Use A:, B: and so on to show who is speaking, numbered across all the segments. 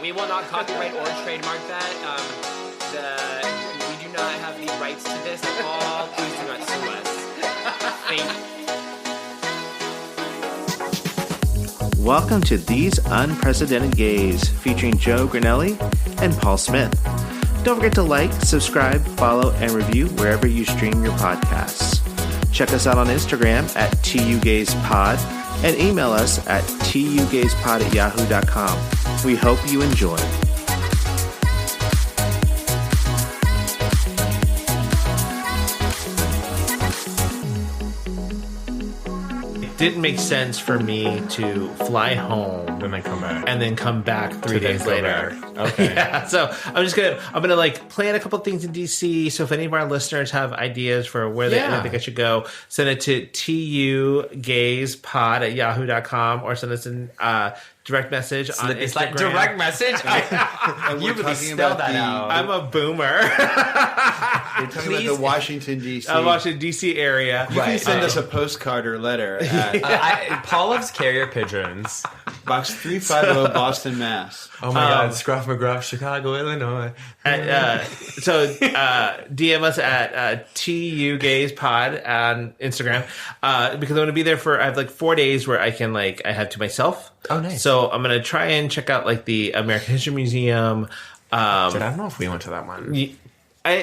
A: We will not copyright or trademark that. We do not have the rights to this at all. Please do not sue us. Thank you.
B: Welcome to These Unprecedented Gays, featuring Joe Granelli and Paul Smith. Don't forget to like, subscribe, follow, and review wherever you stream your podcasts. Check us out on Instagram at tugayspod and email us at tugayspod@yahoo.com. We hope you enjoy. It didn't make sense for me to fly home
C: and
B: then come back 3 days later.
C: Okay.
B: Yeah, so I'm gonna like plan a couple things in DC. So if any of our listeners have ideas for where they think I should go, send it to tugayspod@yahoo.com or send us an direct message on Instagram.
C: It's like direct message? You really spell that out.
B: I'm a boomer.
D: You're talking about the Washington, D.C.
B: Washington, D.C. area.
D: You can send us a postcard or letter at
C: Paul loves carrier pigeons.
D: Box 350, Boston, Mass.
C: Oh my God, Scruff McGruff, Chicago, Illinois.
B: So DM us at tugayspod on Instagram because I'm going to be there I have like 4 days where I have to myself.
C: Oh, nice.
B: So I'm going to try and check out like the American History Museum.
C: I don't know if we went to that one.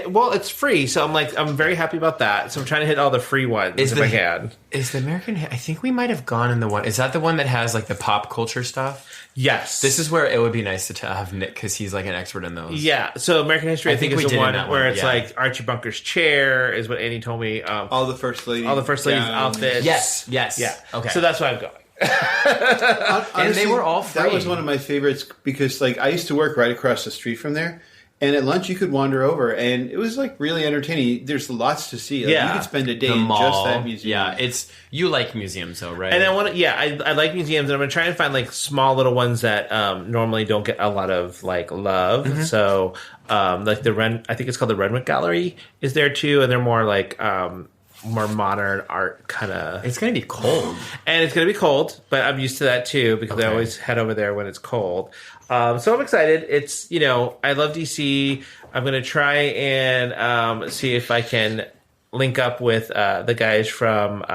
B: Well, it's free, so I'm very happy about that. So I'm trying to hit all the free ones if I can.
C: Is the American? I think we might have gone in the one. Is that the one that has like the pop culture stuff?
B: Yes.
C: This is where it would be nice to have Nick because he's like an expert in those.
B: Yeah. So American History, I think is the one where it's like Archie Bunker's chair is what Annie told me.
D: All the first ladies'
B: outfits.
C: Yes.
B: Yeah.
C: Okay.
B: So that's why I'm going.
D: Honestly,
C: and they were all free.
D: That was one of my favorites because I used to work right across the street from there. And at lunch, you could wander over, and it was really entertaining. There's lots to see. You could spend a day in just that museum.
C: Yeah, you like museums, though, right?
B: And I like museums, and I'm gonna try and find small little ones that normally don't get a lot of love. Mm-hmm. So I think it's called the Renwick Gallery is there too, and they're more more modern art kind of.
C: It's going to be cold.
B: And it's going to be cold, but I'm used to that too because I always head over there when it's cold. So I'm excited. It's, I love DC. I'm going to try and see if I can link up with the guys from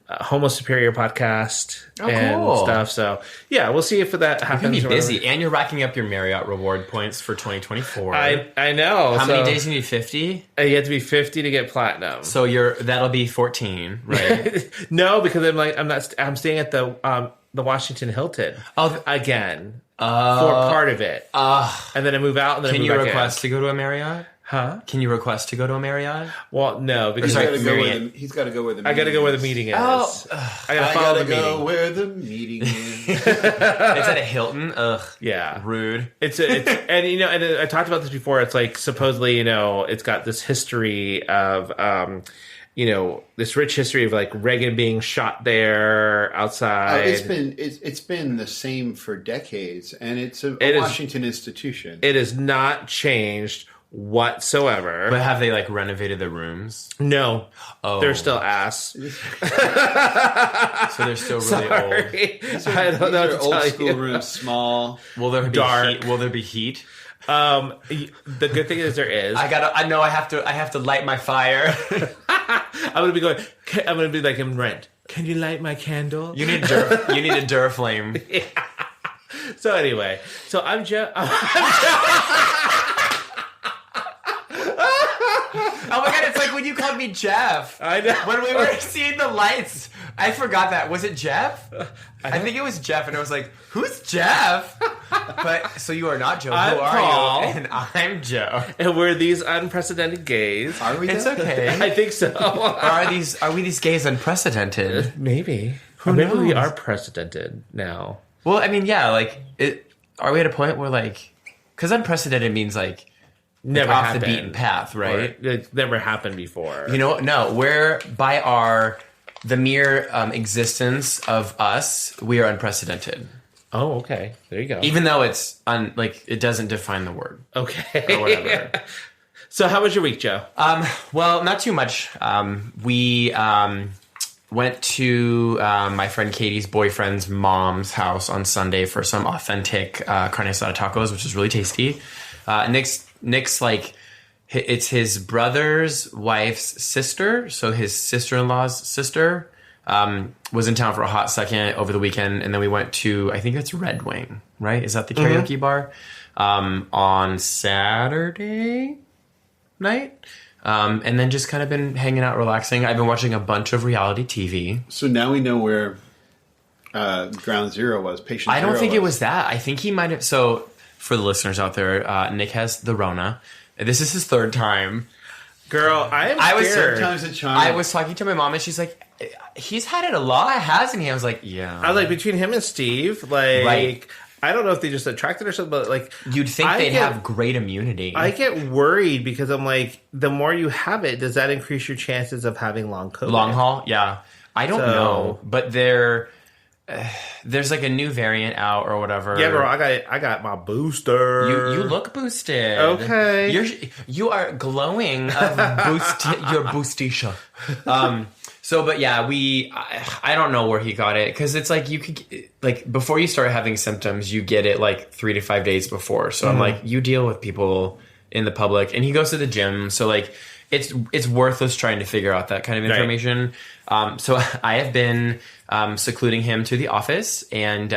B: Homo Superior podcast and stuff. So yeah, we'll see if that happens.
C: You're going to be busy, and you're racking up your Marriott reward points for 2024.
B: I know.
C: How many days you need? 50?
B: You have to be 50 to get platinum.
C: So that'll be 14, right?
B: No, because I'm staying at the Washington Hilton again for part of it, and then I move out. And then
C: can you request to go to a Marriott?
B: Huh?
C: Can you request to go to a Marriott?
B: Well, no, because
D: he's got to go where the meeting
B: I got to go where the meeting is. I got to
D: go where the meeting is.
C: It's at a Hilton. Ugh.
B: Yeah.
C: Rude.
B: It's and I talked about this before. It's supposedly it's got this history of this rich history of Reagan being shot there outside.
D: It's been the same for decades, and it's a Washington institution.
B: It has not changed whatsoever.
C: But have they renovated the rooms?
B: No.
C: Oh.
B: They're still ass.
C: So they're still really old.
D: These
B: I don't know what to
D: old
B: tell
D: school
B: you.
D: rooms, small.
C: Will there be
B: dark.
C: Heat? Will there be heat?
B: The good thing is there is.
C: I know I have to light my fire.
B: I'm gonna be like in Rent. Can you light my candle?
C: You need a Duraflame.
B: Yeah. So anyway, I'm Joe.
C: Oh my God, it's like when you called me Jeff.
B: I know.
C: When we were seeing the lights. I forgot that. Was it Jeff? I think it was Jeff, and I was like, who's Jeff? But, so you are not Joe.
B: I'm
C: Who are
B: Paul.
C: you? And I'm Joe.
B: And we're these unprecedented gays.
D: Are we?
C: It's okay.
B: I think so.
C: Or are we these gays unprecedented?
B: Maybe.
C: Who
B: maybe
C: knows?
B: we are precedented now.
C: Well, I mean, yeah, are we at a point where because unprecedented means
B: never
C: off
B: happened.
C: the beaten path, right?
B: Or it never happened before.
C: No, we're by the mere existence of us, we are unprecedented.
B: Oh, okay. There you go.
C: Even though it's it doesn't define the word.
B: Okay.
C: Or whatever.
B: So how was your week, Joe?
C: Well, not too much. We went to my friend Katie's boyfriend's mom's house on Sunday for some authentic carne asada tacos, which is really tasty. Nick's like, it's his brother's wife's sister, so his sister-in-law's sister was in town for a hot second over the weekend, and then we went to, I think it's Red Wing, right? Is that the karaoke bar? On Saturday night. And then just kind of been hanging out, relaxing. I've been watching a bunch of reality TV.
D: So now we know where Ground Zero was. Patient
C: I don't
D: Zero
C: think
D: was.
C: it was that. I think he might have. So for the listeners out there, Nick has the Rona. This is his third time.
B: Girl, I was
D: third time's a charm.
C: I was talking to my mom, and she's like, "He's had it a lot, hasn't he?" I was like, "Yeah."
B: I was like, between him and Steve, like, right. I don't know if they just attracted or something, but like,
C: you'd think they'd have great immunity.
B: I get worried because I'm like, the more you have it, does that increase your chances of having long COVID?
C: Long haul, yeah. I don't know, but there's like a new variant out or whatever.
B: Yeah, bro, I got my booster.
C: You look boosted.
B: Okay,
C: you are glowing of your boostisha. So, but yeah, I don't know where he got it, because it's like you could, like, before you start having symptoms, you get it like 3 to 5 days before. So I'm like, you deal with people in the public, and he goes to the gym, so like it's worthless trying to figure out that kind of information. Right. So I have been secluding him to the office and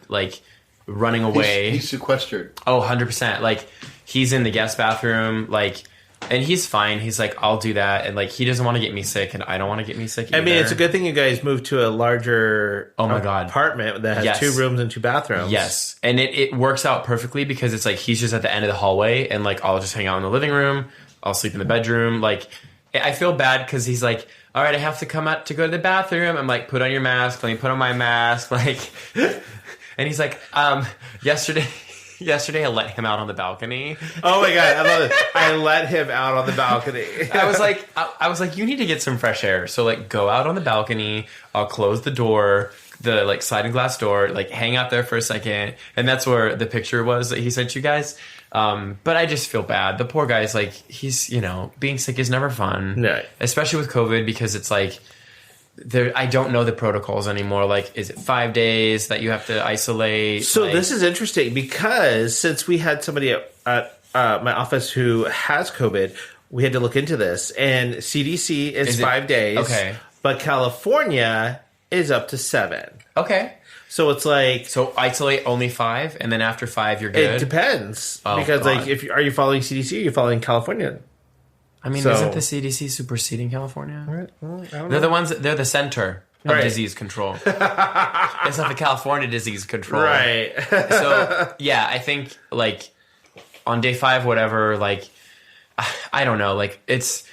C: like running away.
D: He's sequestered.
C: Oh, 100%. Like, he's in the guest bathroom, like. And he's fine. He's like, I'll do that. And like, he doesn't want to get me sick, and I don't want to get me sick either.
B: I mean, it's a good thing you guys moved to a larger apartment that has 2 rooms and 2 bathrooms.
C: Yes. And it works out perfectly, because it's like, he's just at the end of the hallway, and like, I'll just hang out in the living room. I'll sleep in the bedroom. Like, I feel bad because he's like, all right, I have to come out to go to the bathroom. I'm like, put on your mask. Let me put on my mask. Like, and he's like, Yesterday, I let him out on the balcony.
B: Oh my god, I love it! I let him out on the balcony.
C: I was like, you need to get some fresh air. So like, go out on the balcony. I'll close the door, the like sliding glass door. Like, hang out there for a second, and that's where the picture was that he sent you guys. But I just feel bad. The poor guy's like, he's being sick is never fun,
B: right?
C: Especially with COVID, because it's like. I don't know the protocols anymore. Like, is it 5 days that you have to isolate?
B: So this is interesting, because since we had somebody at my office who has COVID, we had to look into this. And CDC is 5 days.
C: Okay.
B: But California is up to 7.
C: Okay.
B: So it's like...
C: So isolate only 5, and then after 5 you're good?
B: It depends. Because God. Like, are you following CDC or are you following California?
C: I mean, isn't the CDC superseding California?
B: Right. Well,
C: they're the center of disease control. It's not the California disease control.
B: Right.
C: So, yeah, I think, like, on day 5, whatever, like, I don't know. Like, it's,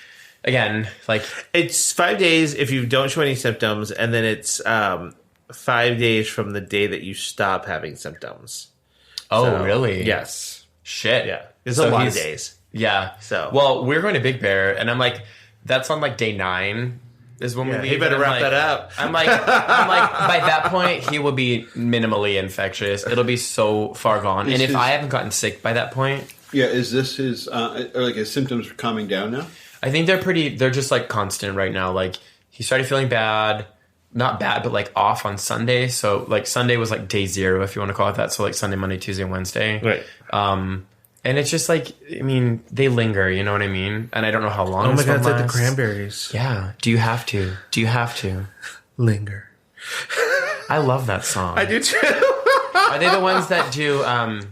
C: again, like...
B: It's 5 days if you don't show any symptoms, and then it's 5 days from the day that you stop having symptoms.
C: Oh, really?
B: Yes.
C: Shit.
B: Yeah. It's a lot of days.
C: Yeah.
B: So,
C: well, we're going to Big Bear, and I'm like, that's on like day 9 is when we leave.
B: He better wrap that up.
C: I'm like, by that point, he will be minimally infectious. It'll be so far gone. And if I haven't gotten sick by that point,
D: is this his his symptoms are calming down now?
C: I think they're just like constant right now. Like, he started feeling bad. Not bad, but like off on Sunday. So like Sunday was like day 0, if you want to call it that. So like Sunday, Monday, Tuesday, Wednesday.
B: Right.
C: And it's just like, I mean, they linger, you know what I mean? And I don't know how long.
B: Oh my god, it's like the cranberries.
C: Yeah. Do you have to?
B: Linger.
C: I love that song.
B: I do too.
C: Are they the ones that do, oh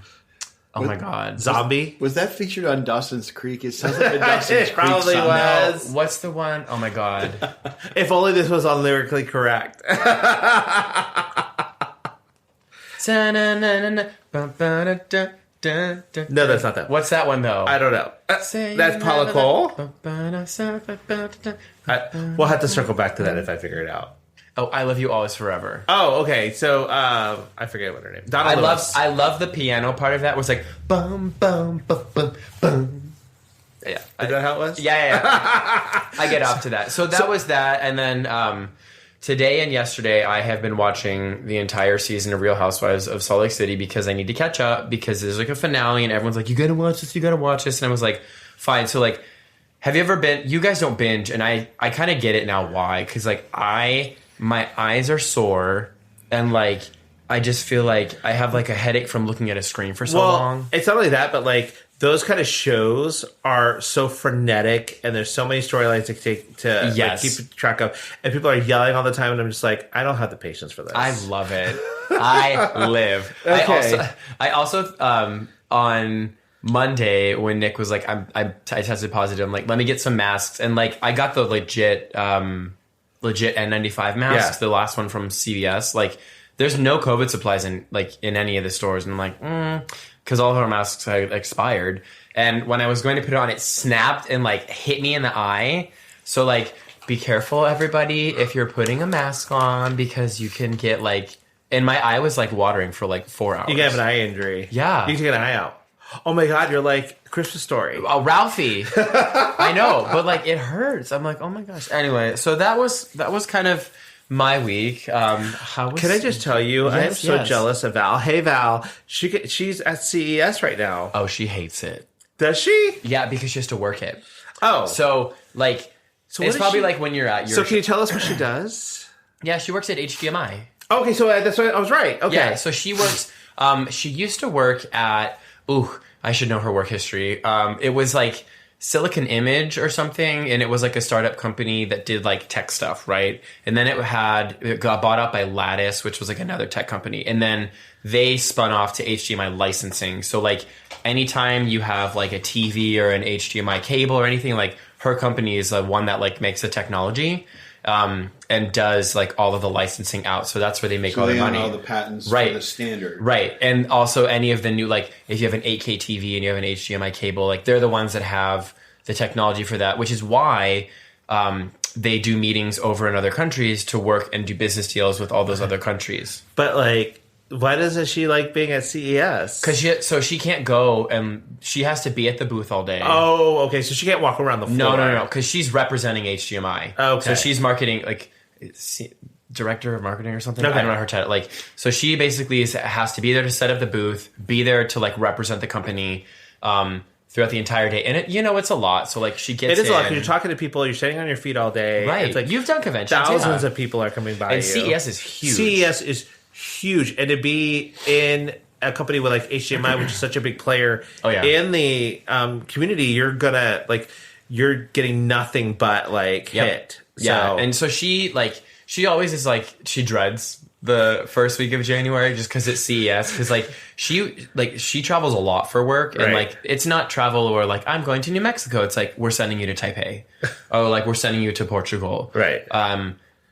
C: my god.
B: Zombie?
D: Was that featured on Dawson's Creek? It sounds like a Dawson's Creek
B: probably
D: song.
B: was.
C: No, what's the one? Oh my god.
B: If only this was on lyrically correct. No, that's not that.
C: What's that one though?
B: I don't know. That's Paula Cole. We'll have to circle back to that if I figure it out.
C: Oh, I Love You Always Forever.
B: Oh, okay. So I forget what her name is. Donna Lewis.
C: I love the piano part of that. Where it's like bum bum bum bum bum. Yeah,
B: is that how it was?
C: Yeah. I get up to that. So that was that, and then today and yesterday I have been watching the entire season of Real Housewives of Salt Lake City because I need to catch up, because there's like a finale and everyone's like, you gotta watch this, and I was like, fine. So like, have you ever been? You guys don't binge, and I kind of get it now. Why? Because like my eyes are sore, and like I just feel like I have like a headache from looking at a screen for so long.
B: It's not only that, but like those kind of shows are so frenetic, and there's so many storylines to take to like, keep track of, and people are yelling all the time, and I'm just like, I don't have the patience for this.
C: I love it. I live.
B: Okay.
C: I also on Monday when Nick was like, I tested positive. I'm like, let me get some masks, and like I got the legit N95 mask, the last one from CVS. Like, there's no COVID supplies in any of the stores, and I'm like, because all of our masks had expired. And when I was going to put it on, it snapped and like hit me in the eye. So like, be careful, everybody, if you're putting a mask on, because you can get like. And my eye was like watering for like 4 hours.
B: You can have an eye injury.
C: Yeah,
B: you can get an eye out. Oh my God, you're like Christmas Story.
C: Oh, Ralphie. I know, but like it hurts. I'm like, oh my gosh. Anyway, so that was kind of my week. Can
B: I just tell you, I am so jealous of Val. Hey Val, she's at CES right now.
C: Oh, she hates it.
B: Does she?
C: Yeah, because she has to work it.
B: Oh,
C: so like, it's probably like when you're at your.
B: So can you tell us what she does?
C: Yeah, she works at HDMI.
B: Okay, so that's what I was right. Okay,
C: yeah. So she works. She used to work at. Ooh, I should know her work history. It was like Silicon Image or something, and it was like a startup company that did like tech stuff, right? And then it got bought up by Lattice, which was like another tech company, and then they spun off to HDMI licensing. So like anytime you have like a TV or an HDMI cable or anything, like her company is the one that like makes the technology. And does like all of the licensing out, so that's where they make all their money.
D: All the patents
C: right.
D: for the standard,
C: right? And also any of the new, like if you have an 8K TV and you have an HDMI cable, like they're the ones that have the technology for that, which is why they do meetings over in other countries to work and do business deals with all those other countries.
B: But like, why doesn't she like being at CES?
C: Because she can't go, and she has to be at the booth all day.
B: Oh, okay. So she can't walk around the floor.
C: No. Because she's representing HDMI.
B: Okay.
C: So she's marketing, like director of marketing or something.
B: Okay.
C: I don't know her title. Like, so she basically has to be there to set up the booth, be there to like represent the company throughout the entire day. And it's a lot. So like she gets
B: it is a lot because you're talking to people, you're standing on your feet all day.
C: Right.
B: It's like
C: you've done conventions.
B: Thousands of people are coming by.
C: And CES is huge.
B: CES is huge, and to be in a company with like HDMI, which is such a big player in the community, you're getting nothing but like hit.
C: Yeah, and so she always is like, she dreads the first week of January just because it's CES, because like she travels a lot for work, and like it's not travel where like I'm going to New Mexico. It's like we're sending you to Taipei, or like we're sending you to Portugal,
B: right?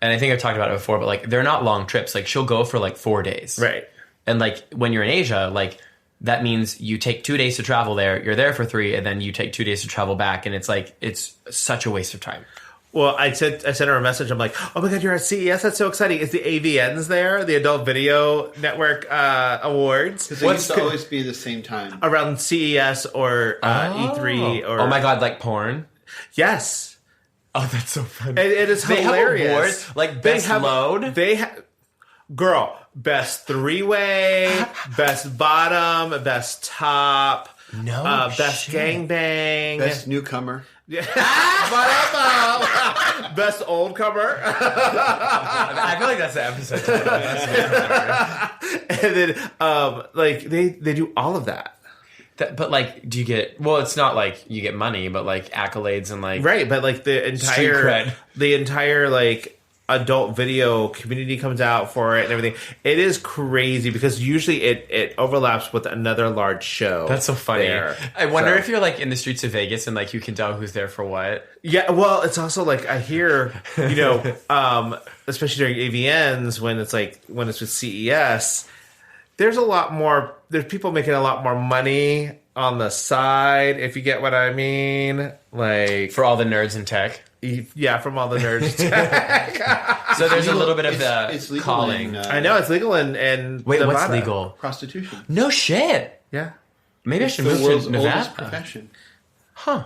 C: And I think I've talked about it before, but like they're not long trips. Like she'll go for like 4 days,
B: right?
C: And like when you're in Asia, like that means you take 2 days to travel there. You're there for 3, and then you take 2 days to travel back, and it's like it's such a waste of time.
B: Well, I sent her a message. I'm like, oh my God, you're at CES. That's so exciting. Is the AVNs there? The Adult Video Network Awards.
D: Because they used to always be the same time.
B: Around CES or E3 or...
C: Oh my God, like porn?
B: Yes.
C: Oh, that's so funny.
B: It is hilarious.
C: They have awards, like best load?
B: Girl, best three-way, best bottom, best top, best gangbang.
D: Best newcomer.
B: Best old comer.
C: I feel like that's the episode title.
B: And then, like they do all of that.
C: But like, do you get? Well, it's not like you get money, but like accolades and like
B: right. But like the entire like adult video community comes out for it and everything. It is crazy because usually it overlaps with another large show.
C: That's so funny. I wonder if you're like in the streets of Vegas and like you can tell who's there for what.
B: Yeah, well, it's also like I hear, especially during AVNs when it's with CES, there's a lot more. There's people making a lot more money on the side, if you get what I mean. Like
C: for all the nerds in tech.
B: Yeah, from all the nerds.
C: So there's a little bit of
D: it's legal
C: calling.
B: I know it's legal in
C: wait,
B: Nevada.
C: what's legal?
D: Prostitution.
C: No shit.
B: Yeah,
C: maybe I should
D: the
C: move
D: world's
C: to Nevada.
D: oldest profession.
B: Huh.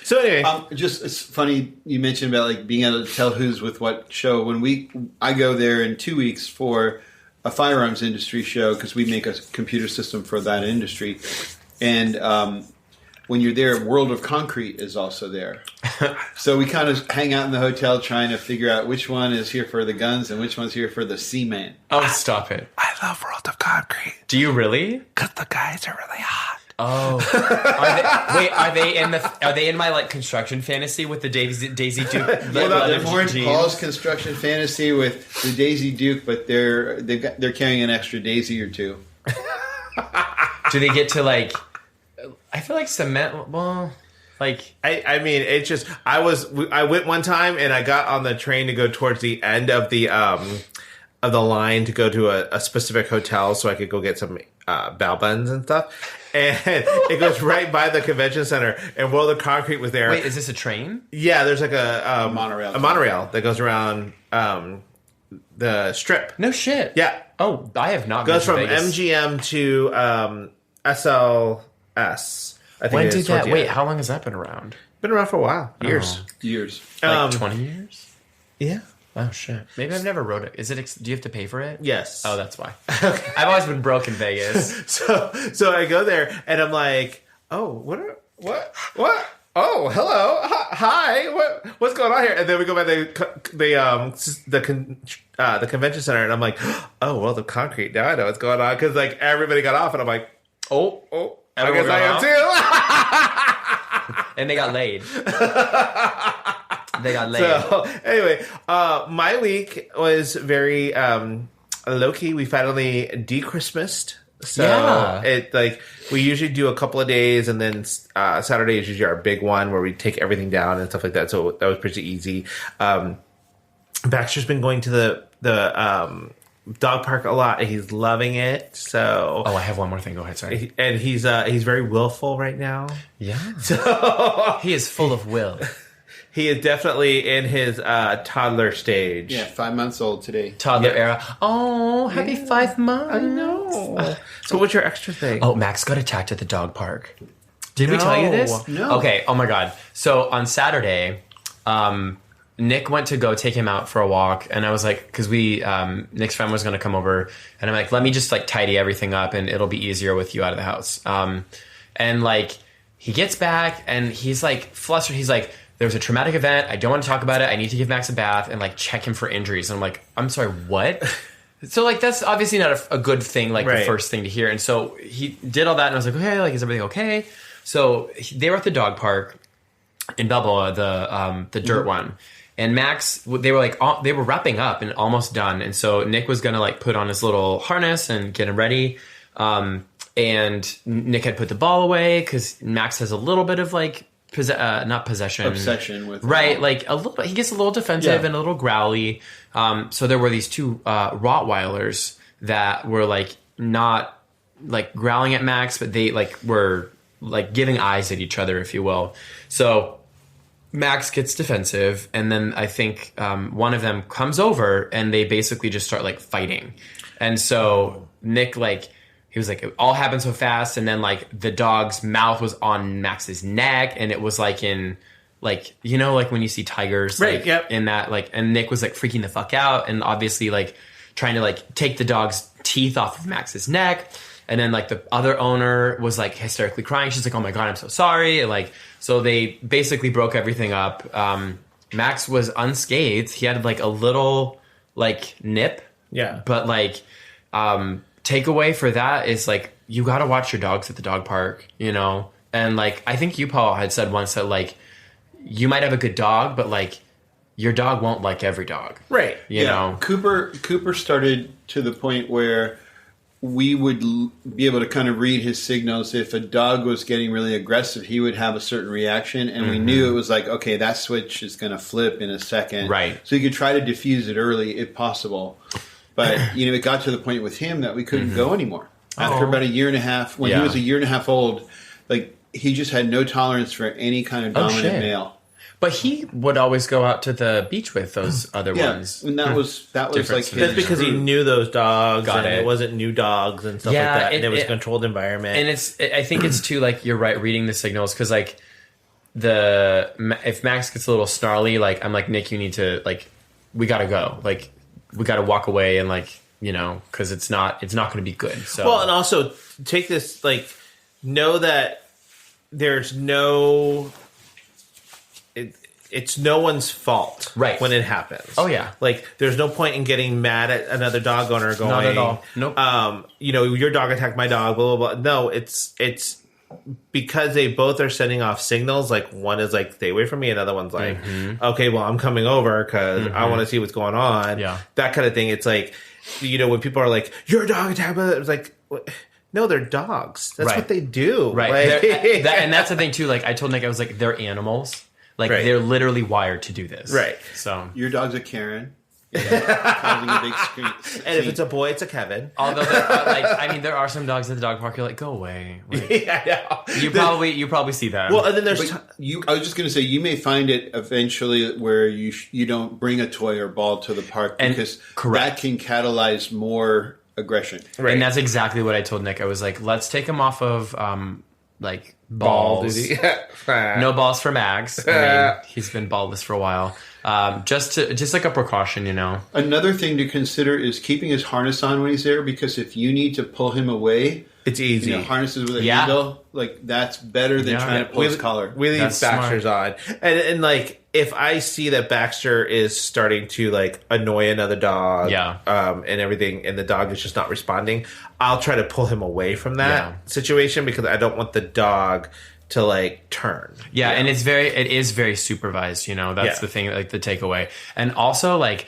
B: So anyway,
D: it's funny you mentioned about like being able to tell who's with what show. When I go there in 2 weeks for a firearms industry show because we make a computer system for that industry, and when you're there, World of Concrete is also there. So we kind of hang out in the hotel trying to figure out which one is here for the guns and which one's here for the cement.
C: Oh, stop it.
B: I love World of Concrete.
C: Do you really?
B: Because the guys are really hot.
C: Oh, are they in my like construction fantasy with the Daisy Duke?
D: They're more in Paul's construction fantasy with the Daisy Duke, but they're carrying an extra daisy or two.
C: Do they get to like? I feel like cement. Well, like
B: I mean, it's just I went one time and I got on the train to go towards the end of the line to go to a specific hotel so I could go get some bao buns and stuff. And it goes right by the convention center, and World of Concrete was there.
C: Wait, is this a train?
B: Yeah, there's like a monorail that goes around the strip.
C: No shit.
B: Yeah.
C: Oh, I have not.
B: Goes from
C: Vegas.
B: MGM to SLS. I think
C: when did that? Wait, how long has that been around?
B: Been around for a while. Years.
C: Like 20 years.
B: Yeah.
C: Oh shit! Maybe I've never rode it. Is it? Do you have to pay for it?
B: Yes.
C: Oh, that's why. I've always been broke in Vegas.
B: So I go there and I'm like, oh, what? Oh, hello, hi, what's going on here? And then we go by the convention center, and I'm like, oh, World of Concrete. Now I know what's going on because like everybody got off, and I'm like, oh, I guess I am too.
C: And they got laid.
B: So anyway, my week was very low-key. We finally de-Christmased. So it like we usually do a couple of days, and then Saturday is usually our big one where we take everything down and stuff like that. So that was pretty easy. Baxter's been going to the dog park a lot, and he's loving it. So
C: I have one more thing. Go ahead, sorry.
B: And he's very willful right now.
C: Yeah,
B: so
C: he is full of will.
B: He is definitely in his toddler stage.
D: Yeah, 5 months old today.
C: Toddler era. Oh, happy 5 months.
B: I know. So what's your extra thing?
C: Oh, Max got attacked at the dog park. Did we tell you this?
D: No.
C: Okay, oh my God. So on Saturday, Nick went to go take him out for a walk, and I was like, because Nick's friend was going to come over, and I'm like, let me just like tidy everything up, and it'll be easier with you out of the house. And like, he gets back, and he's like flustered. He's like, there was a traumatic event. I don't want to talk about it. I need to give Max a bath and like check him for injuries. And I'm like, I'm sorry, what? So like, that's obviously not a good thing, like the first thing to hear. And so he did all that, and I was like, okay, like, is everything okay? So they were at the dog park in Balboa, the dirt one. And Max, they were like, they were wrapping up and almost done. And so Nick was going to like put on his little harness and get him ready. And Nick had put the ball away because Max has a little bit of like, not possession,
D: obsession with
C: like a little. He gets a little defensive and a little growly. So there were these two Rottweilers that were like not like growling at Max, but they like were like giving eyes at each other, if you will. So Max gets defensive, and then I think one of them comes over, and they basically just start like fighting. And so Nick like. He was like, it all happened so fast, and then like the dog's mouth was on Max's neck, and it was like in like, you know, like when you see tigers, like, in that like, and Nick was like freaking the fuck out, and obviously like trying to like take the dog's teeth off of Max's neck, and then like the other owner was like hysterically crying. She's like, oh my God, I'm so sorry. And, like, so they basically broke everything up. Max was unscathed. He had like a little like nip, but like takeaway for that is like, you got to watch your dogs at the dog park, you know? And like, I think you, Paul, had said once that like, you might have a good dog, but like your dog won't like every dog.
B: Right.
C: You know?
D: Cooper started to the point where we would be able to kind of read his signals. If a dog was getting really aggressive, he would have a certain reaction, and we knew it was like, okay, that switch is going to flip in a second.
C: Right.
D: So you could try to diffuse it early if possible. But, you know, it got to the point with him that we couldn't go anymore. After about a year and a half, when he was a year and a half old, like, he just had no tolerance for any kind of dominant male.
C: But he would always go out to the beach with those other ones.
D: And that was like his
B: that's because he knew those dogs.
C: Got
B: and
C: it.
B: It wasn't new dogs and stuff like that. And it was a controlled environment.
C: And I think it's too, like, you're right, reading the signals, because like if Max gets a little snarly, like, I'm like, Nick, you need to, like, we gotta go. Like, we got to walk away, and like, you know, because it's not going to be good. So
B: well, and also take this, like, know that there's no. It's no one's fault,
C: right,
B: when it happens.
C: Oh yeah,
B: like there's no point in getting mad at another dog owner going,
C: not at all. Nope.
B: Your dog attacked my dog. Blah blah blah. No, it's because they both are sending off signals. Like one is like, stay away from me. Another one's like, okay, well, I'm coming over because I want to see what's going on.
C: Yeah,
B: that kind of thing. It's like, when people are like, your dog attacked, it's like. No, they're dogs. That's what they do.
C: Right. And that's the thing too. Like I told Nick, I was like, they're animals. Like they're literally wired to do this.
B: Right.
C: So
D: your dog's a Karen. Causing a big screen.
B: And if it's a boy, it's a Kevin.
C: Although, there are some dogs at the dog park. You're like, go away. Like, yeah, I know. You probably see that.
B: Well, and then there's
D: I was just going to say, you may find it eventually where you don't bring a toy or ball to the park because that can catalyze more aggression.
C: Right. And that's exactly what I told Nick. I was like, let's take him off of balls. No balls for Max. I mean, he's been ballless for a while. Just like a precaution,
D: Another thing to consider is keeping his harness on when he's there, because if you need to pull him away,
B: it's easy.
D: Harnesses with a handle, like that's better than trying to pull his collar.
B: We leave Baxter's on, and like if I see that Baxter is starting to like annoy another dog, and everything, and the dog is just not responding, I'll try to pull him away from that situation because I don't want the dog to like turn.
C: Yeah, and it is very supervised, that's the thing, like the takeaway. And also like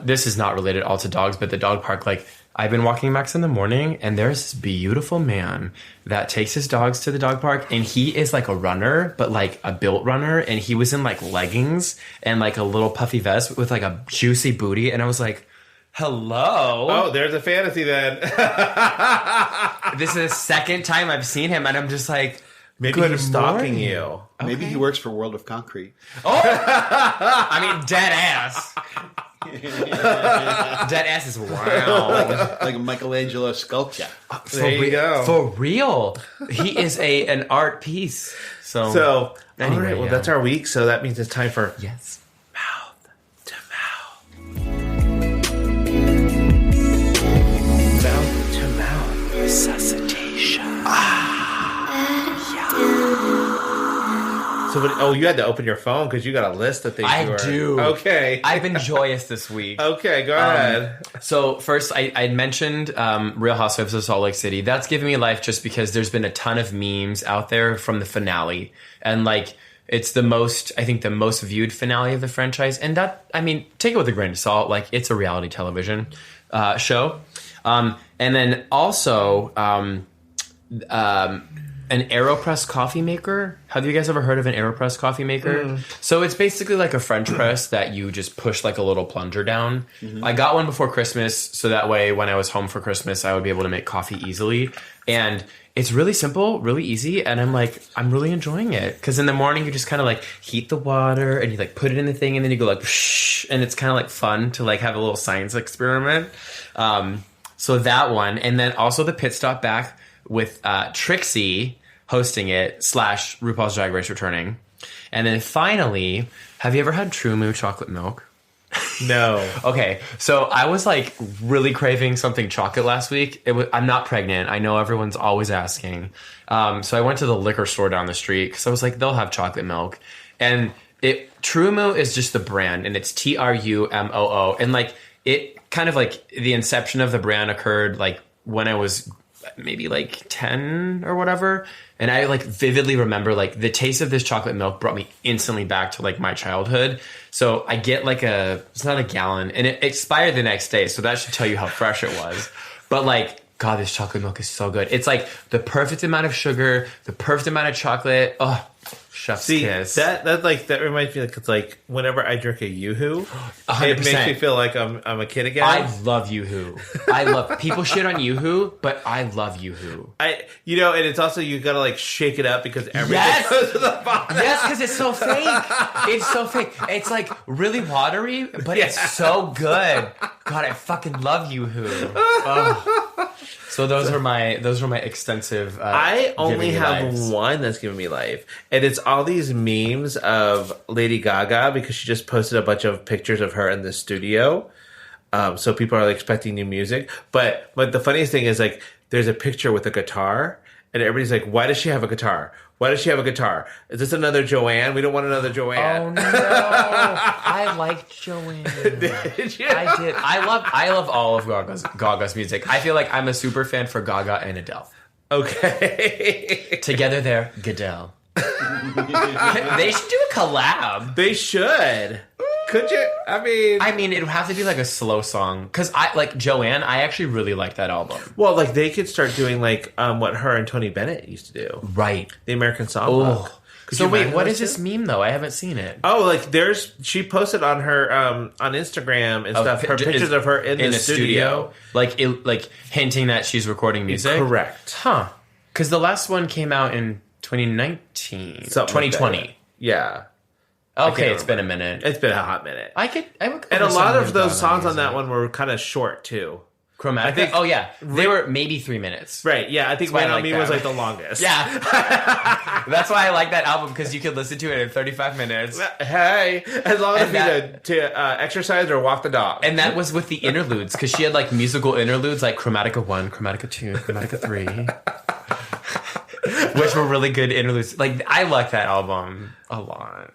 C: this is not related all to dogs, but the dog park, like I've been walking Max in the morning and there's this beautiful man that takes his dogs to the dog park, and he is like a runner, but like a built runner, and he was in like leggings and like a little puffy vest with like a juicy booty, and I was like, hello.
B: Oh, there's a fantasy then.
C: This is the second time I've seen him and I'm just like,
B: maybe he's stalking you.
C: Okay.
D: Maybe he works for World of Concrete.
C: Oh! I mean, dead ass. Dead ass is wow.
D: Like a Michelangelo sculpture.
B: There you go.
C: For real. He is an art piece. So
B: anyway, all right, well, that's our week. So that means it's time for
C: mouth to mouth.
B: Mouth to mouth resuscitation. So, you had to open your phone because you got a list of things.
C: I do.
B: Okay.
C: I've been joyous this week.
B: Okay, go ahead.
C: So first, I mentioned Real Housewives of Salt Lake City. That's given me life just because there's been a ton of memes out there from the finale. And like, it's the most viewed finale of the franchise. And that, I mean, take it with a grain of salt. Like, it's a reality television show. And then also... an AeroPress coffee maker. Have you guys ever heard of an AeroPress coffee maker? So it's basically like a French press that you just push like a little plunger down. I got one before Christmas, so that way when I was home for Christmas, I would be able to make coffee easily. And it's really simple, really easy, and I'm really enjoying it. Because in the morning, you just kind of like heat the water, and you like put it in the thing, and then you go like, whoosh, and it's kind of like fun to like have a little science experiment. So that one, and then also the pit stop back with Trixie hosting it / RuPaul's Drag Race returning. And then finally, have you ever had True Moo chocolate milk?
B: No.
C: Okay, so I was like really craving something chocolate last week. I'm not pregnant. I know everyone's always asking. So I went to the liquor store down the street because I was like, they'll have chocolate milk. And True Moo is just the brand, and it's TRUMOO. And like it kind of like the inception of the brand occurred like when I was maybe like 10 or whatever, and I like vividly remember like the taste of this chocolate milk brought me instantly back to like my childhood. So I get like it's not a gallon, and it expired the next day, so that should tell you how fresh it was. But like, God, this chocolate milk is so good. It's like the perfect amount of sugar, the perfect amount of chocolate. Oh, chef's kiss.
B: That reminds me, like, it's like whenever I drink a Yoo-Hoo,
C: 100%.
B: It makes me feel like I'm a kid again.
C: I love Yoo-Hoo. I love people shit on Yoo-Hoo, but I love Yoo-Hoo.
B: And it's also, you gotta like shake it up because everything goes to the bottom.
C: Yes, because it's so fake. It's so fake. It's like really watery, but it's so good. God, I fucking love Yoo-Hoo. Oh. So those are my extensive.
B: I only have one that's giving me life, and it's all these memes of Lady Gaga because she just posted a bunch of pictures of her in the studio. So people are like, expecting new music, but the funniest thing is like there's a picture with a guitar, And everybody's like, why does she have a guitar? Why does she have a guitar? Is this another Joanne? We don't want another Joanne.
C: Oh no! I liked Joanne.
B: Did you?
C: I did. I love all of Gaga's music. I feel like I'm a super fan for Gaga and Adele.
B: Okay.
C: Together they're Goodell. They should do a collab.
B: They should. Could you? I mean,
C: it would have to be like a slow song. Because I like Joanne, I actually really like that album.
B: well, like they could start doing like what her and Tony Bennett used to do.
C: Right.
B: The American Songbook. Could
C: So
B: you
C: wait,
B: imagine
C: what
B: those
C: is
B: two?
C: this meme though? I haven't seen it.
B: Oh, like she posted on her on Instagram and stuff her pictures of her in the studio.
C: like hinting that she's recording music.
B: Correct.
C: Huh? Because the last one came out in 2019,
B: Something like
C: 2020.
B: that. Yeah.
C: Okay,
B: can't
C: it's been a minute.
B: It's been a hot minute.
C: I would go
B: And a
C: with
B: lot
C: some
B: of those
C: Gaga
B: songs on
C: music.
B: that one were kind of short too.
C: Chromatic.
B: I think-
C: oh yeah, they were maybe 3 minutes.
B: Right, yeah. I think
C: why I
B: Rain on
C: like
B: Me
C: that.
B: was like the longest.
C: Yeah, that's why I like that album because you could listen to it in 35 minutes.
B: Hey, as long as
C: And
B: you
C: that-
B: to exercise or walk the dog.
C: And that was with the interludes because she had like musical interludes like Chromatica 1, Chromatica 2, Chromatica 3, which were really good interludes. Like I like that album a lot.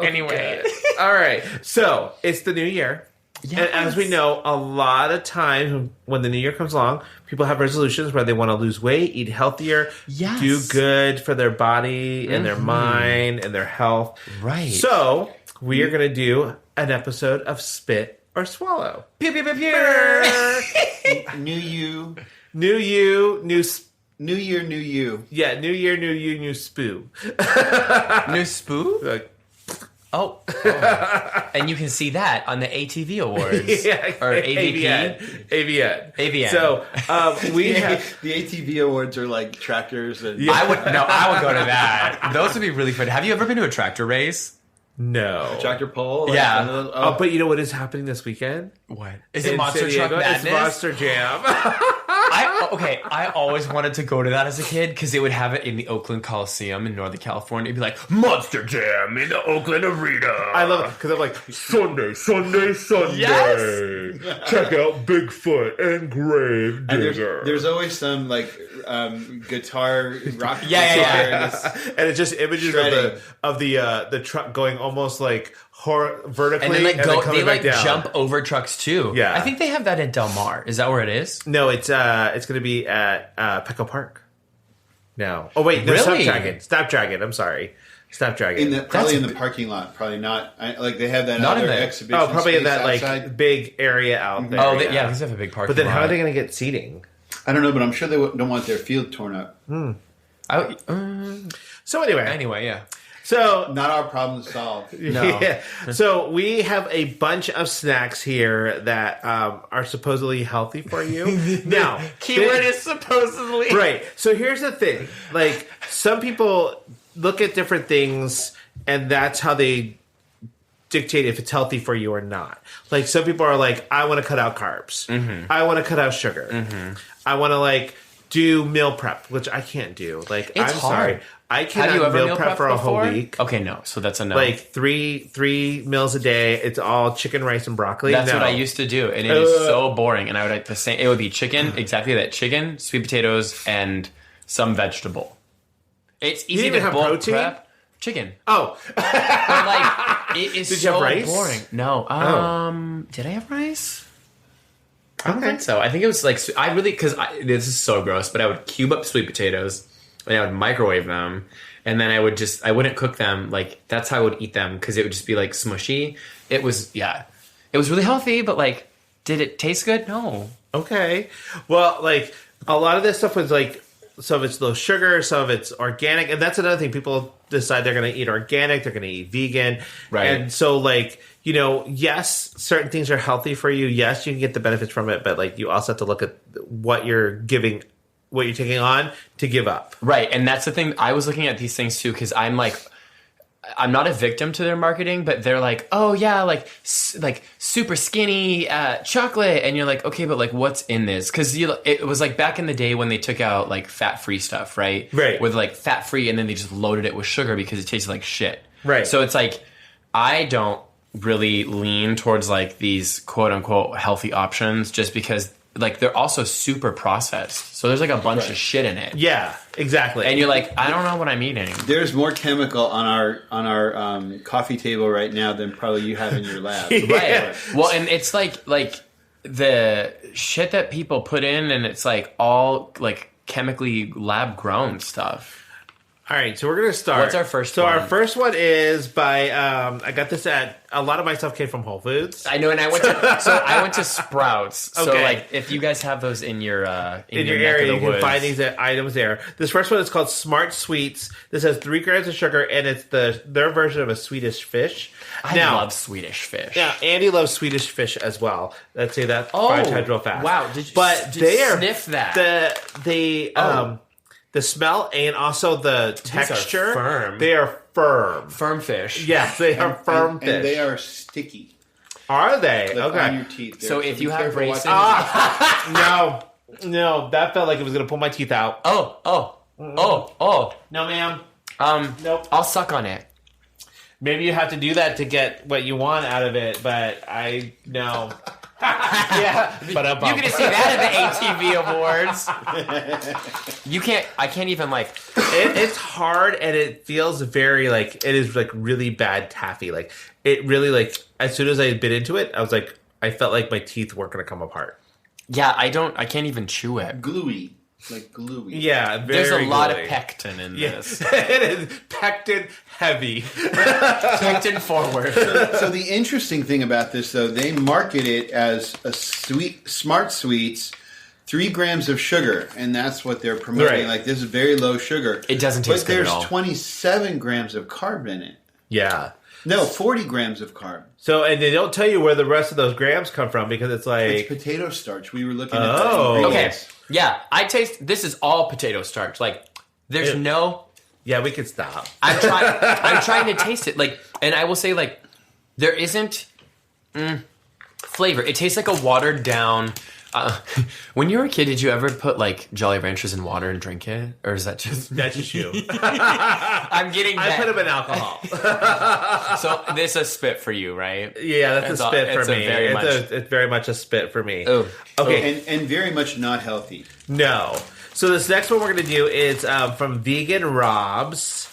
C: Anyway,
B: All right. So it's the new year.
C: Yes.
B: And as we know, a lot of times when the new year comes along, people have resolutions where they want to lose weight, eat healthier,
C: Yes.
B: do good for their body and their mind and their health.
C: Right.
B: So we are going to do an episode of Spit or Swallow.
C: pew pew pew pew.
D: New you,
B: New you,
D: new year, new you.
B: yeah, new year, new you, new spoo.
C: New spoo.
B: Like,
C: Oh. And you can see that on the ATV Awards.
B: yeah,
C: Or AVP.
B: AVN.
C: AVN.
B: So we have...
D: The ATV awards are like tractors and
C: I would go to that. Those would be really fun. Have you ever been to a tractor race?
B: No.
D: tractor pole. Like
C: Yeah.
D: one of those-
B: Oh, but you know what is happening this weekend?
C: What? Is it
B: In
C: Monster
B: San
C: Truck
B: Diego?
C: Madness?
B: It's Monster Jam.
C: I always wanted to go to that as a kid because they would have it in the Oakland Coliseum in Northern California. It'd be like, Monster Jam in the Oakland Arena.
B: I love it because I'm like, Sunday, Sunday, Sunday.
C: Yes!
B: Check out Bigfoot and Grave
D: And
B: Digger.
D: there's always some like guitar rock.
C: Yeah.
D: guitar.
B: And it's just images
D: Shredding.
B: of the truck going almost like vertically
C: And then like
B: coming
C: they like
B: back down.
C: jump over trucks too.
B: Yeah.
C: I think they have that in Del Mar. Is that where it is?
B: No, it's going to be at Petco Park. No. Oh wait, no,
C: Really?
B: Snapdragon. I'm sorry, Snapdragon.
D: Probably in the parking lot. Probably not. Like they have that
C: Not in
D: other
C: the-
D: exhibition.
B: Oh, probably in
D: space
B: that
D: outside.
B: like big area out there.
C: Oh, yeah, because they have a big parking
B: But then how
C: lot.
B: are they going to get seating?
D: I don't know, but I'm sure they don't want their field torn up.
B: So anyway,
C: Yeah.
B: so
D: Not our problem to solve.
C: No.
B: yeah. So we have a bunch of snacks here that are supposedly healthy for you. Now,
C: Keyword is supposedly.
B: right. So here's the thing: like some people look at different things, and that's how they dictate if it's healthy for you or not. Like some people are like, I want to cut out carbs. I want to cut out sugar. I want to like do meal prep, which I can't do. Like
C: It's
B: I'm
C: hard.
B: sorry, I
C: Have
B: cannot
C: you ever
B: meal prep for a whole
C: before?
B: week.
C: Okay, no. So that's a no.
B: Like three meals a day. It's all chicken, rice, and broccoli.
C: That's
B: No.
C: what I used to do, and it is so boring. And I would like the same. It would be chicken, exactly that: chicken, sweet potatoes, and some vegetable. It's easy
B: even
C: to
B: have
C: bulk
B: protein?
C: prep. Chicken,
B: Oh,
C: but like it is
B: Did you
C: so
B: have rice?
C: boring. No. Did I have rice? I don't
B: Okay.
C: think so. I think it was like I really because this is so gross, but I would cube up sweet potatoes and I would microwave them, and then I wouldn't cook them. Like that's how I would eat them because it would just be like smushy. It was really healthy, but like, did it taste good? No.
B: okay. Well, like a lot of this stuff was like some of it's low sugar, some of it's organic, and that's another thing. People decide they're going to eat organic, they're going to eat vegan,
C: Right.
B: And so, like yes, certain things are healthy for you. Yes, you can get the benefits from it, but like you also have to look at what you're giving, what you're taking on to give up.
C: Right, and that's the thing. I was looking at these things too because I'm not a victim to their marketing, but they're like, oh yeah, like super skinny chocolate, and you're like, okay, but like what's in this? Because it was like back in the day when they took out like fat free stuff, right?
B: Right.
C: With like fat free, and then they just loaded it with sugar because it tasted like shit.
B: Right.
C: So it's like I don't really lean towards like these quote unquote healthy options just because like they're also super processed. So there's like a bunch of shit in it.
B: Yeah, exactly.
C: And you're like, I don't know what I'm eating.
D: There's more chemical on our coffee table right now than probably you have in your lab.
C: Right. Well, and it's like the shit that people put in, and it's like all like chemically lab grown stuff.
B: All right, so we're going to start.
C: What's our first
B: one?
C: one?
B: So our first one is by, I got this a lot of my stuff came from Whole Foods.
C: I know, and I went to Sprouts. So like, if you guys have those in your
B: area, you can find these items there. This first one is called Smart Sweets. This has 3 grams of sugar, and it's their version of a Swedish fish.
C: I love Swedish fish.
B: Yeah, Andy loves Swedish fish as well. Let's say that 5 times real fast.
C: Wow!
B: Did you
C: sniff that?
B: The smell and also the texture.
C: These are firm.
B: They are firm.
C: Firm fish.
B: Yes, they are firm fish.
D: And they are sticky.
B: Are they?
D: Like
B: okay.
D: on your teeth.
C: So if you have braces...
B: No, that felt like it was going to pull my teeth out.
C: Oh.
B: No, ma'am. Nope.
C: I'll suck on it.
B: Maybe you have to do that to get what you want out of it, but no. Yeah, but
C: you're gonna see that at the ATV Awards. I can't even like.
B: It's hard and it feels very like it is like really bad taffy. Like it really like as soon as I bit into it, I felt like my teeth weren't gonna come apart.
C: Yeah, I can't even chew it.
D: Gluey. Like gluey.
B: Yeah, very
C: there's a lot
B: gluey.
C: of pectin in this.
B: It is pectin heavy.
C: Pectin forward.
D: So the interesting thing about this, though, they market it as a Smart Sweets, 3 grams of sugar, and that's what they're promoting.
B: Right.
D: Like, this is very low sugar.
C: It doesn't taste good at all.
D: But there's 27 grams of carb in it.
B: Yeah.
D: No, 40 grams of carb.
B: So, and they don't tell you where the rest of those grams come from because it's like...
D: It's potato starch. We were looking at
B: Oh.
D: the ingredients.
C: Okay. Yeah, this is all potato starch. Like, there's no...
B: Yeah, we can stop.
C: I'm trying to taste it. Like, and I will say, like, there isn't flavor. It tastes like a watered down... when you were a kid, did you ever put, like, Jolly Ranchers in water and drink it? Or is that just...
B: That's just you.
C: I'm getting that.
B: I put them in alcohol.
C: So this is a spit for you, right?
B: Yeah, that's a spit for me.
C: It's
B: very much a spit for me.
C: Oh.
B: Okay.
D: And very much not healthy.
B: No. So this next one we're going to do is from Vegan Rob's.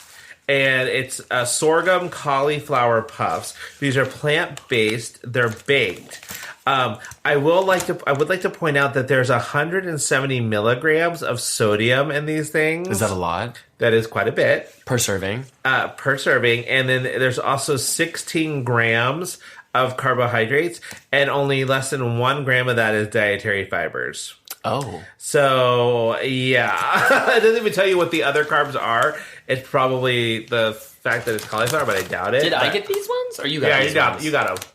B: And it's sorghum cauliflower puffs. These are plant-based. They're baked. I would like to point out that there's 170 milligrams of sodium in these things.
C: Is that a lot?
B: That is quite a bit.
C: Per serving?
B: Per serving. And then there's also 16 grams of carbohydrates, and only less than 1 gram of that is dietary fibers.
C: Oh.
B: So, yeah. It doesn't even tell you what the other carbs are. It's probably the fact that it's cauliflower, but I doubt it.
C: Did I get these ones? Or you got these ones?
B: You got them.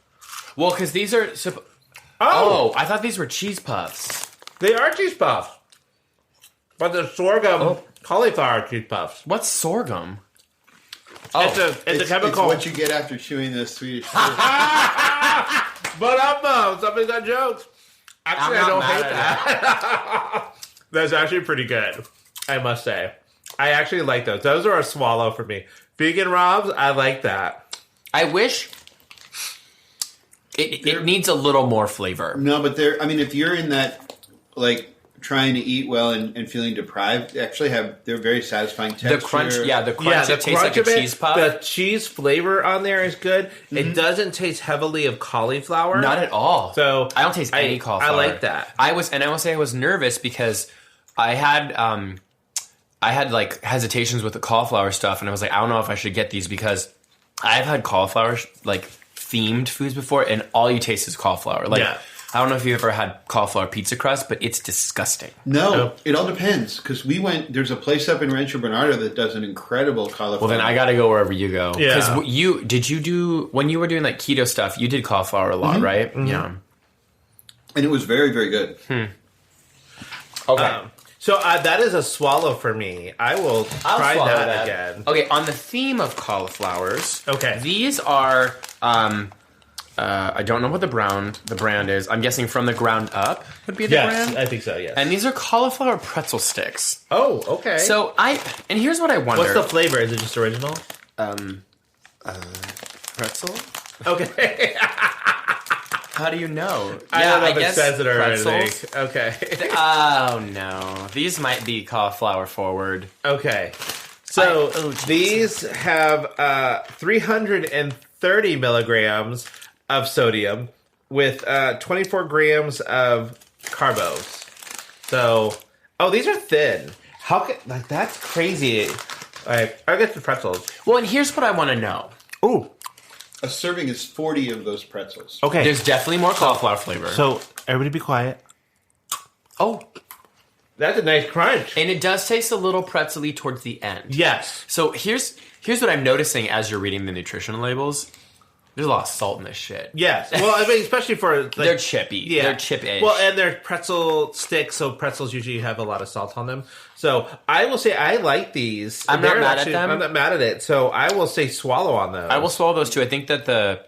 C: Well, because these are... Oh, I thought these were cheese puffs.
B: They are cheese puffs. But they're sorghum cauliflower cheese puffs.
C: What's sorghum?
B: It's a chemical.
D: It's what you get after chewing the Swedish fish.
B: But somebody's got jokes. Actually, I don't hate
C: that.
B: That's actually pretty good, I must say. I actually like those. Those are a swallow for me. Vegan Rob's, I like that.
C: I wish it needs a little more flavor.
D: No, but if you're in that, like, trying to eat well and feeling deprived, they're very satisfying texture.
C: The crunch, it tastes like a cheese puff.
B: The cheese flavor on there is good. Mm-hmm. It doesn't taste heavily of cauliflower.
C: Not at all.
B: So
C: I don't taste any cauliflower.
B: I like that.
C: I will say I was nervous because I had like hesitations with the cauliflower stuff, and I was like, I don't know if I should get these because I've had cauliflower like themed foods before, and all you taste is cauliflower. Like, I don't know if you ever had cauliflower pizza crust, but it's disgusting.
D: No, it all depends. Because there's a place up in Rancho Bernardo that does an incredible cauliflower.
C: Well, then I got to go wherever you go.
B: Yeah.
C: Because when you were doing like keto stuff, you did cauliflower a lot, right? Mm-hmm. Yeah.
D: And it was very, very good.
C: Okay.
B: So that is a swallow for me. I'll try that again.
C: Okay, on the theme of cauliflowers.
B: Okay.
C: These are I don't know what the brand is. I'm guessing From the Ground Up would be the brand.
B: Yes, I think so, yes.
C: And these are cauliflower pretzel sticks.
B: Oh, okay.
C: So and here's what I wonder.
B: What's the flavor? Is it just original?
C: Pretzel?
B: Okay.
C: How do you know?
B: I don't know if it
C: guess
B: says it or
C: pretzels.
B: anything. Okay.
C: Oh no, these might be cauliflower forward.
B: Okay. So these have 330 milligrams of sodium with 24 grams of carbos. So, these are thin. How can, like, that's crazy. All right, I'll get the pretzels.
C: Well, and here's what I want to know.
B: Ooh.
D: A serving is 40 of those pretzels.
B: Okay.
C: There's definitely more cauliflower flavor.
B: So, everybody be quiet.
C: Oh,
B: That's a nice crunch.
C: and it does taste a little pretzely towards the end.
B: Yes.
C: So here's what I'm noticing as you're reading the nutrition labels. There's a lot of salt in this shit.
B: Yes. Well, I mean, especially for... Like,
C: They're chippy.
B: Yeah.
C: They're chip-ish.
B: Well, and they're pretzel sticks, so pretzels usually have a lot of salt on them. So I will say I like these.
C: I'm not
B: They're
C: mad at them.
B: I'm not mad at it. So I will say swallow on those.
C: I will swallow those too. I think that the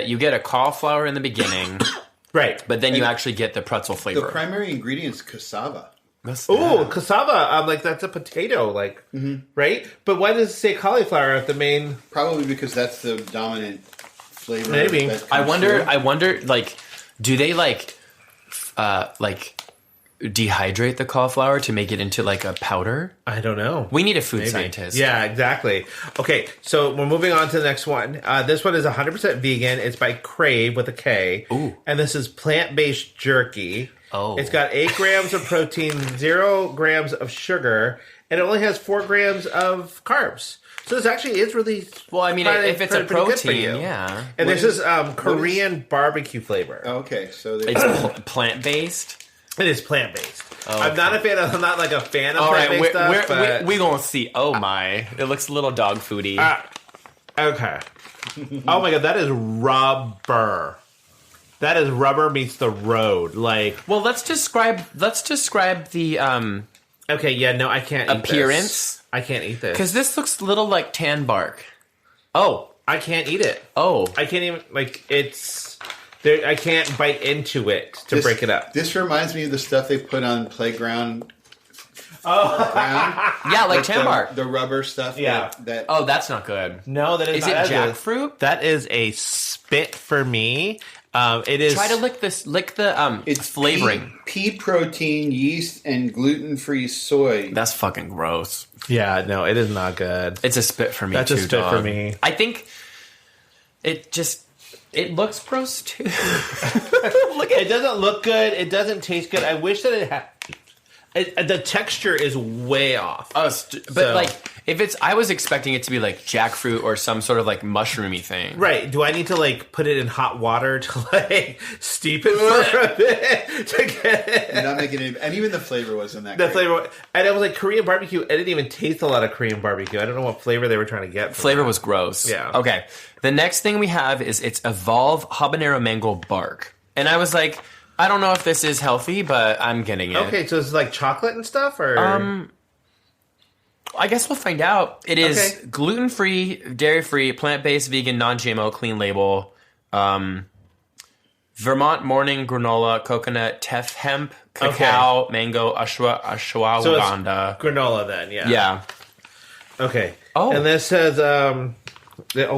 C: you get a cauliflower in the beginning,
B: Right.
C: but then you actually get the pretzel flavor.
D: The primary ingredient is cassava.
B: Ooh, cassava. I'm like, that's a potato, like, right? But why does it say cauliflower at the main?
D: Probably because that's the dominant flavor.
B: Maybe.
D: that comes
C: I
D: through.
C: wonder, like, do they like dehydrate the cauliflower to make it into like a powder?
B: I don't know.
C: We need a food
B: Maybe.
C: scientist.
B: Yeah, exactly. Okay, so we're moving on to the next one. This one is 100% vegan. It's by Crave with a K.
C: Ooh.
B: And this is plant-based jerky.
C: Oh.
B: It's got 8 grams of protein, 0 grams of sugar, and it only has 4 grams of carbs. So this actually is really...
C: Well, I mean,
B: probably
C: if it's a
B: pretty good for
C: protein,
B: you.
C: yeah.
B: And
D: What
B: this
D: is-
B: is Korean barbecue flavor.
D: Oh, okay, so they,
C: It's plant-based.
B: It is plant-based.
C: Oh,
B: I'm not a fan of... I'm not like a fan of
C: All right,
B: plant-based stuff, but...
C: we gonna see. Oh my, it looks a little dog foody.
B: Okay. Oh my god, that is rubber. That is rubber meets the road. Like,
C: Well, let's describe the
B: okay, yeah, no, I can't eat
C: appearance.
B: this. I can't eat this.
C: Because this looks a little like tan bark. Oh,
B: I can't eat it.
C: oh,
B: I can't even, like, it's... There, I can't bite into it to
D: this-
B: break it up.
D: This reminds me of the stuff they put on playground.
C: yeah, like tan bark.
D: the rubber stuff.
B: Yeah.
D: That
C: Oh, that's not good.
B: No, that
C: Is
B: not.
C: it
B: That
C: jackfruit?
B: That is a spit for me. It is...
C: Try to lick the
D: it's
C: flavoring.
D: pea protein, yeast, and gluten-free soy.
C: That's fucking gross.
B: Yeah, no, it is not good.
C: It's a spit for me.
B: That's
C: too,
B: a spit
C: dog.
B: for me.
C: I think it looks gross too.
B: It doesn't look good. It doesn't taste good. I wish that it had... the texture is way off.
C: But
B: So-
C: like, if it's, I was expecting it to be like jackfruit or some sort of like mushroomy thing.
B: Right. Do I need to like put it in hot water to like steep it for a bit to get it?
D: You're not making any, and even the flavor wasn't that
B: The
D: great.
B: flavor, and it was like Korean barbecue. I didn't even taste a lot of Korean barbecue. I don't know what flavor they were trying to get. from
C: Flavor
B: that.
C: was gross.
B: Yeah.
C: Okay. The next thing we have is it's Evolve Habanero Mango Bark. And I was like, I don't know if this is healthy, but I'm getting it.
B: Okay, so it's like chocolate and stuff, or
C: I guess we'll find out. It is
B: Okay.
C: gluten-free, dairy-free, plant-based, vegan, non-GMO, clean label. Vermont morning granola, coconut, teff hemp, cacao, mango,
B: so it's
C: ashwagandha.
B: granola then? Yeah.
C: Yeah.
B: Okay.
C: Oh.
B: And this says, oh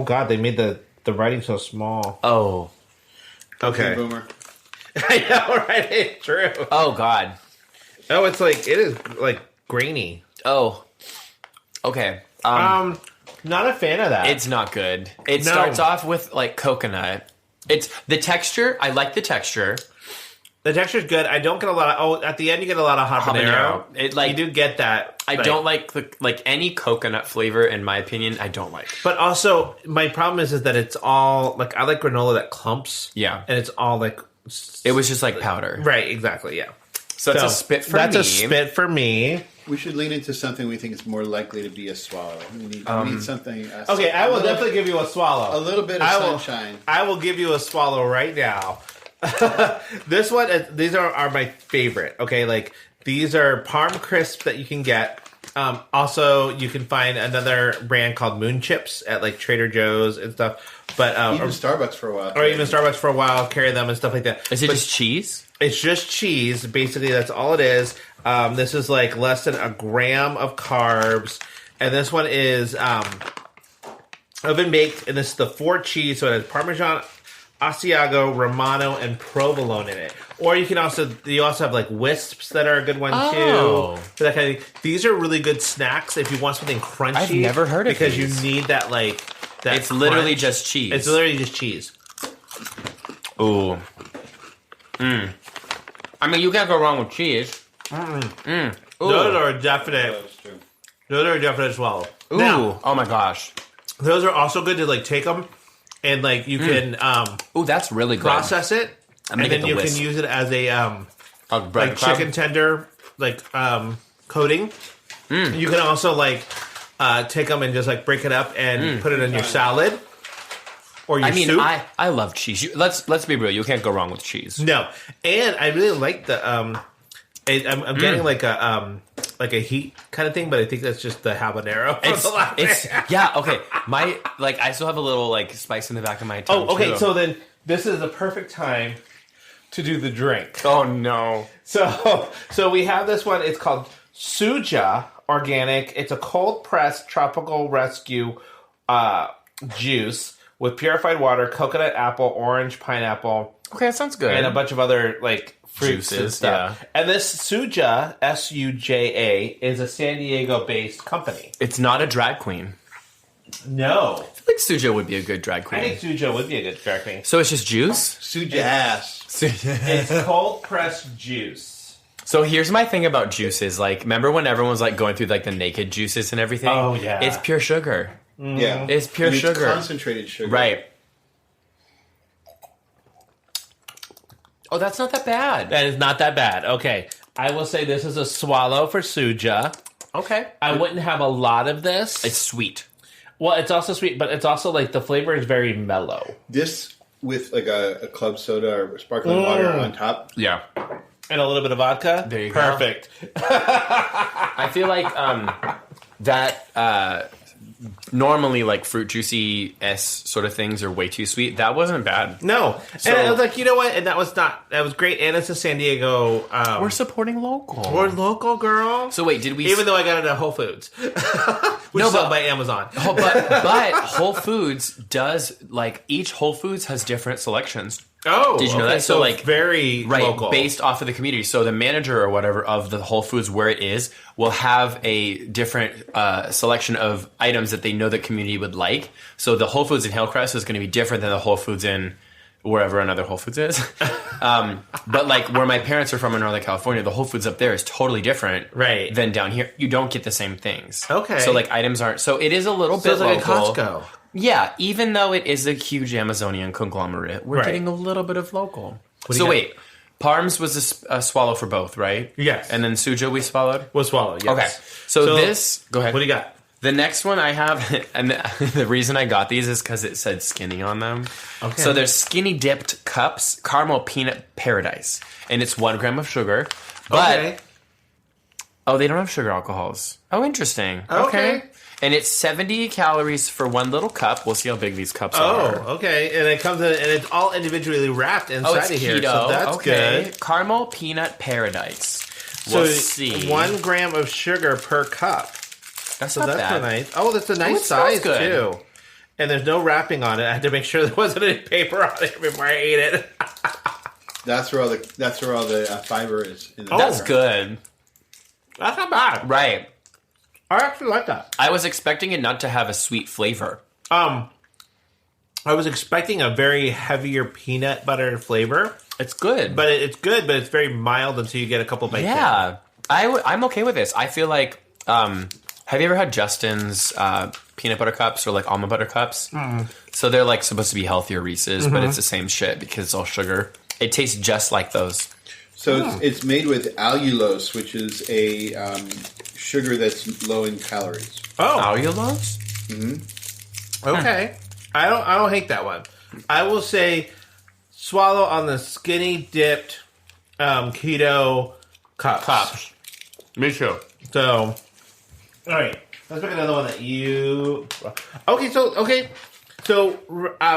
B: god, they made the writing so small.
C: Oh.
B: Okay.
D: Boomer.
B: I know, right? It's true.
C: Oh, God.
B: Oh, it's like it is like grainy.
C: Oh. Okay.
B: Not a fan of that.
C: It's not good. It
B: No.
C: starts off with like coconut. It's the texture. I like the texture.
B: The texture's good. I don't get a lot of... Oh, at the end you get a lot of habanero.
C: It, like-
B: you do get that.
C: I don't like any coconut flavor. In my opinion, I don't like.
B: But also, my problem is that it's all... Like, I like granola that clumps.
C: Yeah.
B: And it's all like...
C: It was just like powder.
B: Right, exactly, yeah.
C: So it's a spit for
B: that's
C: me.
B: a spit for me.
D: We should lean into something we think is more likely to be a swallow. We need something.
B: Okay, I will
D: a little-
B: definitely give you a swallow.
D: a little bit of sunshine.
B: I will give you a swallow right now. This one, these are my favorite. Okay, like these are Parm crisps that you can get. Also, you can find another brand called Moon Chips at like Trader Joe's and stuff. But
D: Even Starbucks for a while.
B: or even Starbucks for a while, carry them and stuff like that.
C: Is it
B: But
C: just cheese?
B: it's just cheese. Basically, that's all it is. This is like less than a gram of carbs, and this one is oven baked, and this is the 4 cheese. So it has Asiago, Romano, and Provolone in it. Or you also have like wisps that are a good one too. For that kind of thing. These are really good snacks if you want something crunchy.
C: I've never heard of
B: because
C: these.
B: You need that like that.
C: It's literally
B: crunch.
C: just cheese.
B: It's literally just cheese.
C: Ooh. I mean, you can't go wrong with cheese.
B: Those are definite.
D: That's true.
B: Those are definite swallow.
C: Ooh.
B: Now,
C: Oh my gosh.
B: those are also good to like take them and like you can
C: Ooh, that's really good.
B: process it,
C: I'm
B: and
C: gonna
B: then
C: get the
B: you
C: wisp.
B: can use it as a
C: Bread
B: like
C: crumb.
B: chicken tender like coating. You can also like take them and just like break it up and put it in your salad or your soup.
C: I love cheese. Let's be real. You can't go wrong with cheese.
B: No, and I really like the I'm getting like a heat kind of thing, but I think that's just the habanero.
C: It's yeah, okay. I still have a little like spice in the back of my tongue.
B: Oh, okay.
C: too.
B: So then this is the perfect time to do the drink.
C: Oh no.
B: So we have this one. It's called Suja Organic. It's a cold pressed tropical rescue juice with purified water, coconut, apple, orange, pineapple,
C: Okay, that sounds good.
B: and a bunch of other like fruits and
C: Juices,
B: stuff.
C: yeah.
B: And this Suja, Suja, is a San Diego based company.
C: It's not a drag queen.
B: No,
C: I feel like Suja would be a good drag
B: I
C: queen.
B: think Suja would be a good drag queen.
C: So it's just juice?
D: Suja ass.
B: It's cold pressed juice.
C: So here's my thing about juices. Like, remember when everyone was like going through like the naked juices and everything?
B: Oh, yeah.
C: It's pure sugar.
D: Yeah.
C: It's pure
D: And
C: sugar.
D: Concentrated sugar.
C: Right. Oh, that's not that bad.
B: That is not that bad. Okay. I will say this is a swallow for Suja.
C: Okay.
B: I wouldn't have a lot of this.
C: It's sweet.
B: Well, it's also sweet, but it's also like the flavor is very mellow.
D: This with like a club soda or sparkling water on top.
C: Yeah.
B: And a little bit of vodka.
C: There you go.
B: Perfect.
C: I feel like that normally like fruit juicy sort of things are way too sweet. That wasn't bad.
B: No.
C: So-
B: and I was like, you know what? And that was great. And it's a San Diego.
C: We're supporting local.
B: We're local, girl.
C: So wait, did we?
B: Even though I got it at Whole Foods, which
C: No,
B: is sold
C: but-
B: by Amazon.
C: Oh, but Whole Foods does like each Whole Foods has different selections.
B: Oh,
C: Did you know that?
B: So
C: So,
B: like
C: like,
B: very
C: Right,
B: local.
C: based off of the community. So the manager or whatever of the Whole Foods where it is will have a different selection of items that they know the community would like. So the Whole Foods in Hillcrest is going to be different than the Whole Foods in wherever another Whole Foods is. But like where my parents are from in Northern California, the Whole Foods up there is totally different
B: Right.
C: than down here. You don't get the same things.
B: Okay.
C: So like items aren't. So it is a little
B: So
C: bit
B: it's like
C: local.
B: a Costco.
C: Yeah, even though it is a huge Amazonian conglomerate, we're
B: Right.
C: getting a little bit of local.
B: do
C: So
B: you
C: wait, Parms was a swallow for both, right?
B: Yes.
C: And then Suja we swallowed?
B: We'll swallow, yes.
C: Okay. So this... Go ahead.
B: What do you got?
C: The next one I have, and the reason I got these is because it said skinny on them.
B: Okay.
C: So they're skinny dipped cups, caramel peanut paradise. And it's 1 gram of sugar. But...
B: Okay.
C: Oh, they don't have sugar alcohols. Oh, interesting.
B: Okay.
C: And it's 70 calories for 1 little cup. We'll see how big these cups are.
B: Oh, okay. And it comes in, and it's all individually wrapped inside
C: Oh, it's
B: of
C: keto.
B: here. So that's
C: okay.
B: good.
C: Caramel peanut paradise.
B: So
C: We'll see.
B: 1 gram of sugar per cup.
C: That's
B: So
C: not
B: that's
C: bad.
B: nice. Oh, that's a nice
C: it smells
B: size
C: good.
B: too. And there's no wrapping on it. I had to make sure there wasn't any paper on it before I ate it.
D: That's where all the fiber is. In the
C: That's
D: background.
C: good.
B: That's not bad.
C: Right.
B: I actually like that.
C: I was expecting it not to have a sweet flavor.
B: I was expecting a very heavier peanut butter flavor,
C: It's good.
B: but it's good. But it's very mild until you get a couple bites.
C: yeah. I'm okay with this. I feel like... have you ever had Justin's peanut butter cups or like almond butter cups? So they're like supposed to be healthier Reese's, but it's the same shit because it's all sugar. It tastes just like those.
D: So it's made with allulose, which is a sugar that's low in calories.
B: Oh,
C: Allulose?
B: okay. I don't hate that one. I will say swallow on the skinny dipped keto cups.
C: Me too.
B: So, all right, let's pick another one that you. Okay, so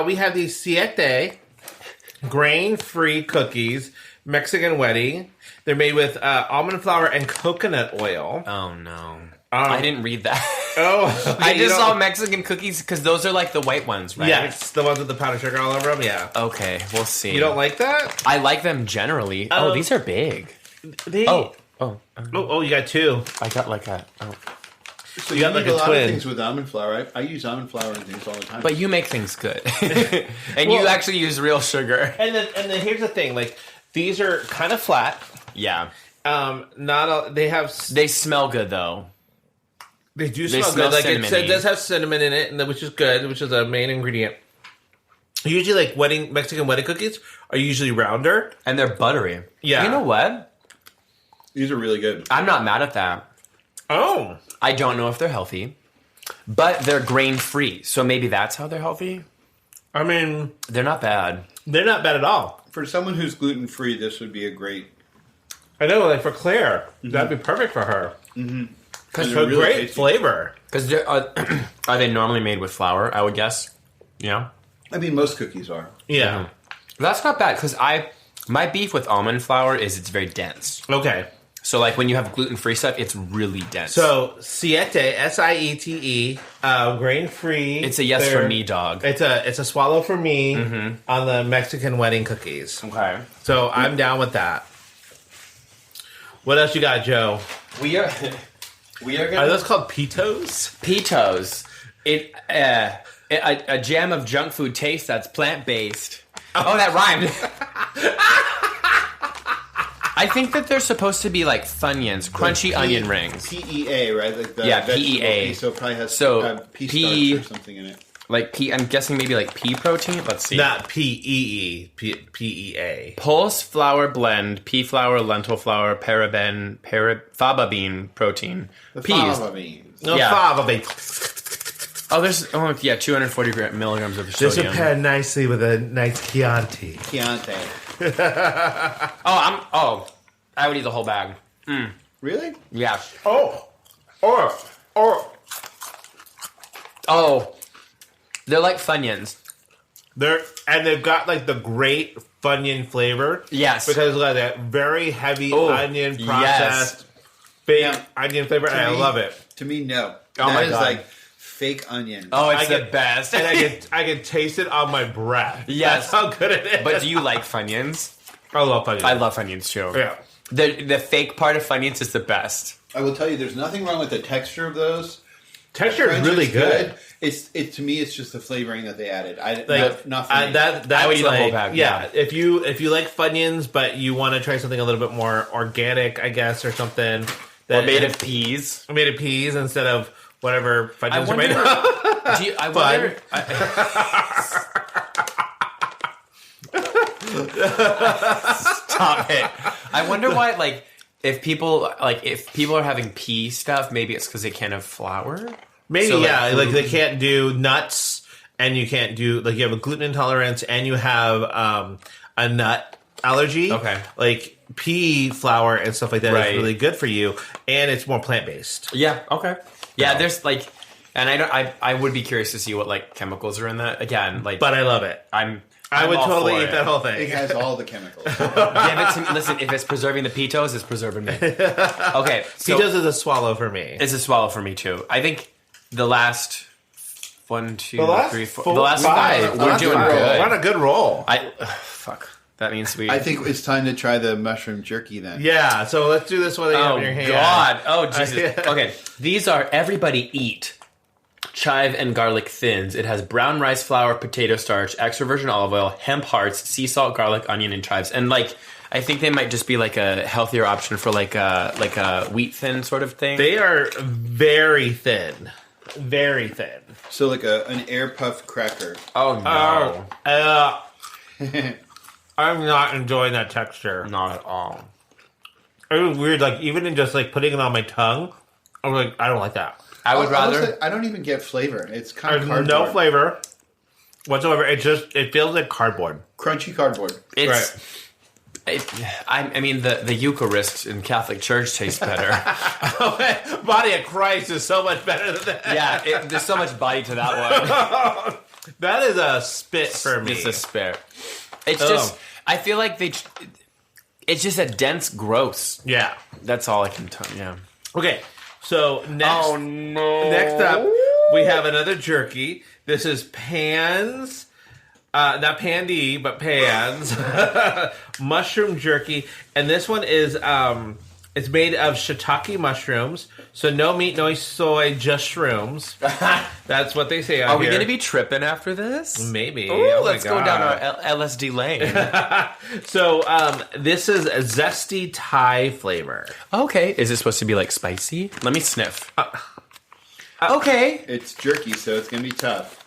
B: we have these Siete grain-free cookies, Mexican Weddy. They're made with almond flour and coconut oil.
C: Oh, no. I didn't read that.
B: Oh,
C: I just saw Mexican cookies because those are like the white ones, right?
B: Yes, the ones with the powdered sugar all over them. Yeah.
C: Okay, we'll see.
B: You don't like that?
C: I like them generally. Oh, these are big.
B: They, you got 2.
C: I got like a. Oh.
D: So
B: You
D: you
B: got like
D: need
B: a
D: a lot
B: twin.
D: of things with almond flour. I use almond flour and things all the time.
C: But you make things good, and you actually use real sugar.
B: And then here's the thing: like these are kind of flat.
C: Yeah,
B: They
C: smell good though.
B: They do
C: They
B: smell
C: smell
B: good. Like
C: cinnamony.
B: it does have cinnamon in it, which is good, which is a main ingredient. Usually, like Mexican wedding cookies are usually rounder.
C: And they're buttery.
B: Yeah.
C: You know what?
D: These are really good.
C: I'm not mad at that.
B: Oh,
C: I don't know if they're healthy, but they're grain free. So maybe that's how they're healthy.
B: I mean,
C: They're not bad.
B: they're not bad at all.
D: For someone who's gluten free, this would be a great.
B: I know, like for Claire, that'd be perfect for her.
C: Because
B: It's a
D: really
B: great
D: tasty.
B: flavor.
C: are they normally made with flour? I would guess. Yeah.
D: I mean, most cookies are.
B: Yeah.
C: That's not bad because my beef with almond flour is it's very dense.
B: Okay.
C: So like when you have gluten free stuff, it's really dense.
B: So Siete, Siete, grain free.
C: it's a yes for me, dog.
B: It's a swallow for me on the Mexican wedding cookies.
C: Okay.
B: So I'm down with that. What else you got, Joe?
C: We are
B: Are
C: gonna
B: those called pitos?
C: pitos. A jam of junk food taste that's plant based. Oh, that rhymed. I think that they're supposed to be like Funyuns, crunchy onion rings.
D: PEA, right? Like the
C: Yeah,
D: vegetable
C: PEA.
D: pea, so it probably has
C: So,
D: pea
C: pea-
D: starch or something in it.
C: Like pea, I'm guessing maybe like pea protein. Let's see.
B: Not PEE, PEA.
C: Pulse flour blend, pea flour, lentil flour, paraben, faba bean protein, peas.
D: Fava beans.
B: No,
C: Yeah.
B: fava bean.
C: Oh, there's 240 milligrams of
B: This
C: sodium.
B: would pair nicely with a nice Chianti.
D: Chianti.
C: I would eat the whole bag.
D: Really?
C: Yeah.
B: Oh,
C: Oh, they're like Funyuns.
B: they've got like the great Funyun flavor.
C: Yes.
B: Because like that very heavy
C: Oh,
B: onion
C: yes.
B: processed fake
D: Yeah.
B: onion flavor, and I
D: me-
B: love it.
D: To me, no.
C: Oh my
D: That is
C: God.
D: like fake onion.
C: Oh, it's
B: I
C: the
B: get-
C: best.
B: And I can taste it on my breath.
C: Yes.
B: That's how good it is.
C: But do you like Funyuns?
B: I love Funyun.
C: I love Funyuns too.
B: Yeah.
C: The fake part of Funyuns is the best.
D: I will tell you, there's nothing wrong with the texture of those.
B: Texture is
D: Crunch
B: really good.
D: It to me, it's just the flavoring that they added.
B: Like
D: not for me.
B: that's
C: I would eat the whole
B: like-
C: bag,
B: Yeah,
C: yeah.
B: if you like Funyuns, but you want to try something a little bit more organic, I guess, or something
C: Or
B: that
C: made of peas.
B: made of peas instead of whatever
C: I
B: Funyuns are
C: wonder.
B: made of.
C: I wonder. Stop it! I wonder why. Like, if people are having pea stuff, maybe it's because they can't have flour.
B: Maybe
C: So,
B: yeah,
C: like,
B: like they can't do nuts, and you can't do like you have a gluten intolerance, and you have a nut allergy.
C: Okay.
B: like pea flour and stuff like that is
C: Right.
B: really good for you, and it's more plant based.
C: Yeah. Okay. Yeah. There's like, and I would be curious to see what like chemicals are in that. Again, like,
B: But I love it.
C: I
B: I would
C: all
B: totally
C: for
B: eat
C: it.
B: that whole
D: it
B: thing.
D: has all the chemicals.
C: Give it to me. Listen, if it's preserving the pitos, it's preserving me. Okay. So
B: Pitos is a swallow for me.
C: it's a swallow for me too. I think the last 1, 2,
B: The last
C: 3, 4.
B: four-
C: The last five. We're doing
B: five.
C: good.
B: We're on a good roll.
C: Fuck. That means we.
D: I think it's time to try the mushroom jerky then.
B: Yeah, so let's do this one that you have
C: Oh
B: in your hand.
C: God! Oh Jesus!
B: Yeah.
C: Okay, these are everybody eat chive and garlic thins. It has brown rice flour, potato starch, extra virgin olive oil, hemp hearts, sea salt, garlic, onion, and chives. And like, I think they might just be like a healthier option for like a wheat thin sort of thing.
B: They are very thin. Very thin.
D: So like an air puffed cracker.
C: Oh no!
B: I'm not enjoying that texture.
C: Not at all.
B: It was weird, like even in just like putting it on my tongue, I'm like, I don't like that.
C: I would rather.
D: Honestly, I don't even get flavor. It's kind of
B: There's
D: cardboard.
B: no flavor whatsoever. It feels like cardboard.
D: Crunchy cardboard.
C: It's. I mean, the Eucharist in Catholic Church tastes better.
B: Body of Christ is so much better than that.
C: Yeah, there's so much body to that one.
B: That is a spit for me.
C: It's a spare. It's
B: Oh.
C: just, I feel like it's just a dense gross.
B: Yeah.
C: That's all I can tell. Yeah.
B: Okay. So next,
C: Oh no!
B: next up, we have another jerky. This is Pan's, not Pandy, but Pan's mushroom jerky, and this one is it's made of shiitake mushrooms. So no meat, no soy, just shrooms. That's what they say on
C: Are we
B: here.
C: going to be tripping after this?
B: Maybe.
C: Ooh,
B: Oh my
C: let's go down
B: God.
C: our LSD lane.
B: So this is a zesty Thai flavor.
C: Okay, is it supposed to be like spicy? Let me sniff. Okay.
D: It's jerky, so it's going to be tough.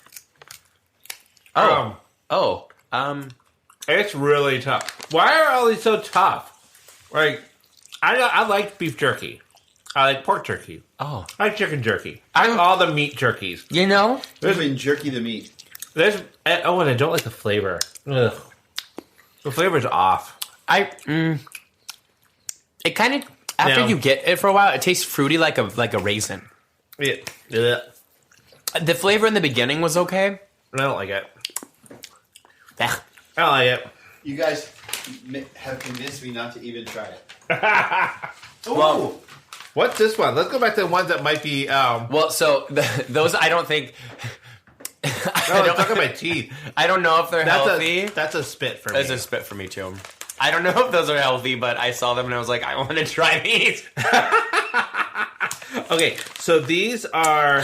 B: It's really tough. Why are all these so tough? Like, I like beef jerky. I like pork jerky.
C: Oh.
B: I like chicken jerky. I like all the meat jerkies.
C: You know?
D: There's been jerky the meat.
B: And I don't like the flavor. Ugh. The flavor's off.
C: It kind of, after
B: No.
C: you get it for a while, it tastes fruity like a raisin.
B: Yeah. Ugh.
C: The flavor in the beginning was okay.
B: I don't like it.
C: Ugh.
B: I don't like it.
D: You guys have convinced me not to even try it.
C: Well,
B: What's this one? Let's go back to the ones that might be.
C: well, so those I don't think.
B: No, I'm talking about my teeth.
C: I don't know if they're healthy.
B: That's a spit for me.
C: That's a spit for me too. I don't know if those are healthy, but I saw them and I was like, I want to try these.
B: Okay, so these are.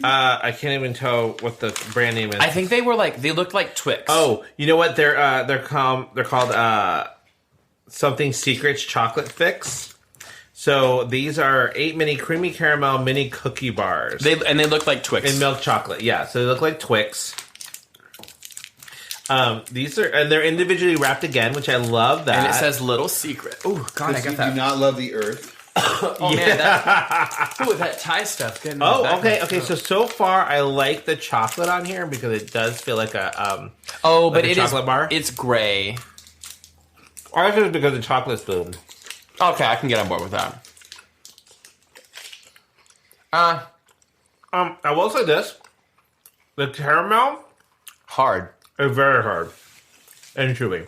B: I can't even tell what the brand name is.
C: I think they looked like Twix.
B: Oh, you know what? They're called something Secrets Chocolate Fix. So these are 8 mini creamy caramel mini cookie bars.
C: They look like Twix.
B: And milk chocolate, yeah. So they look like Twix. They're individually wrapped again, which I love that.
C: And it says little secret. Oh God, I
D: Because
C: got
D: you
C: that.
D: do not love the earth.
C: Oh man, that Thai stuff. Getting
B: Oh,
C: back
B: okay,
C: in my
B: okay.
C: throat.
B: So far, I like the chocolate on here because it does feel like a
C: Oh,
B: like
C: but
B: a
C: it is
B: chocolate bar?
C: It's gray.
B: Or I think it's because the chocolate's spoon.
C: Okay, I can get on board with that.
B: I will say this: the caramel
C: Hard.
B: is very hard and chewy,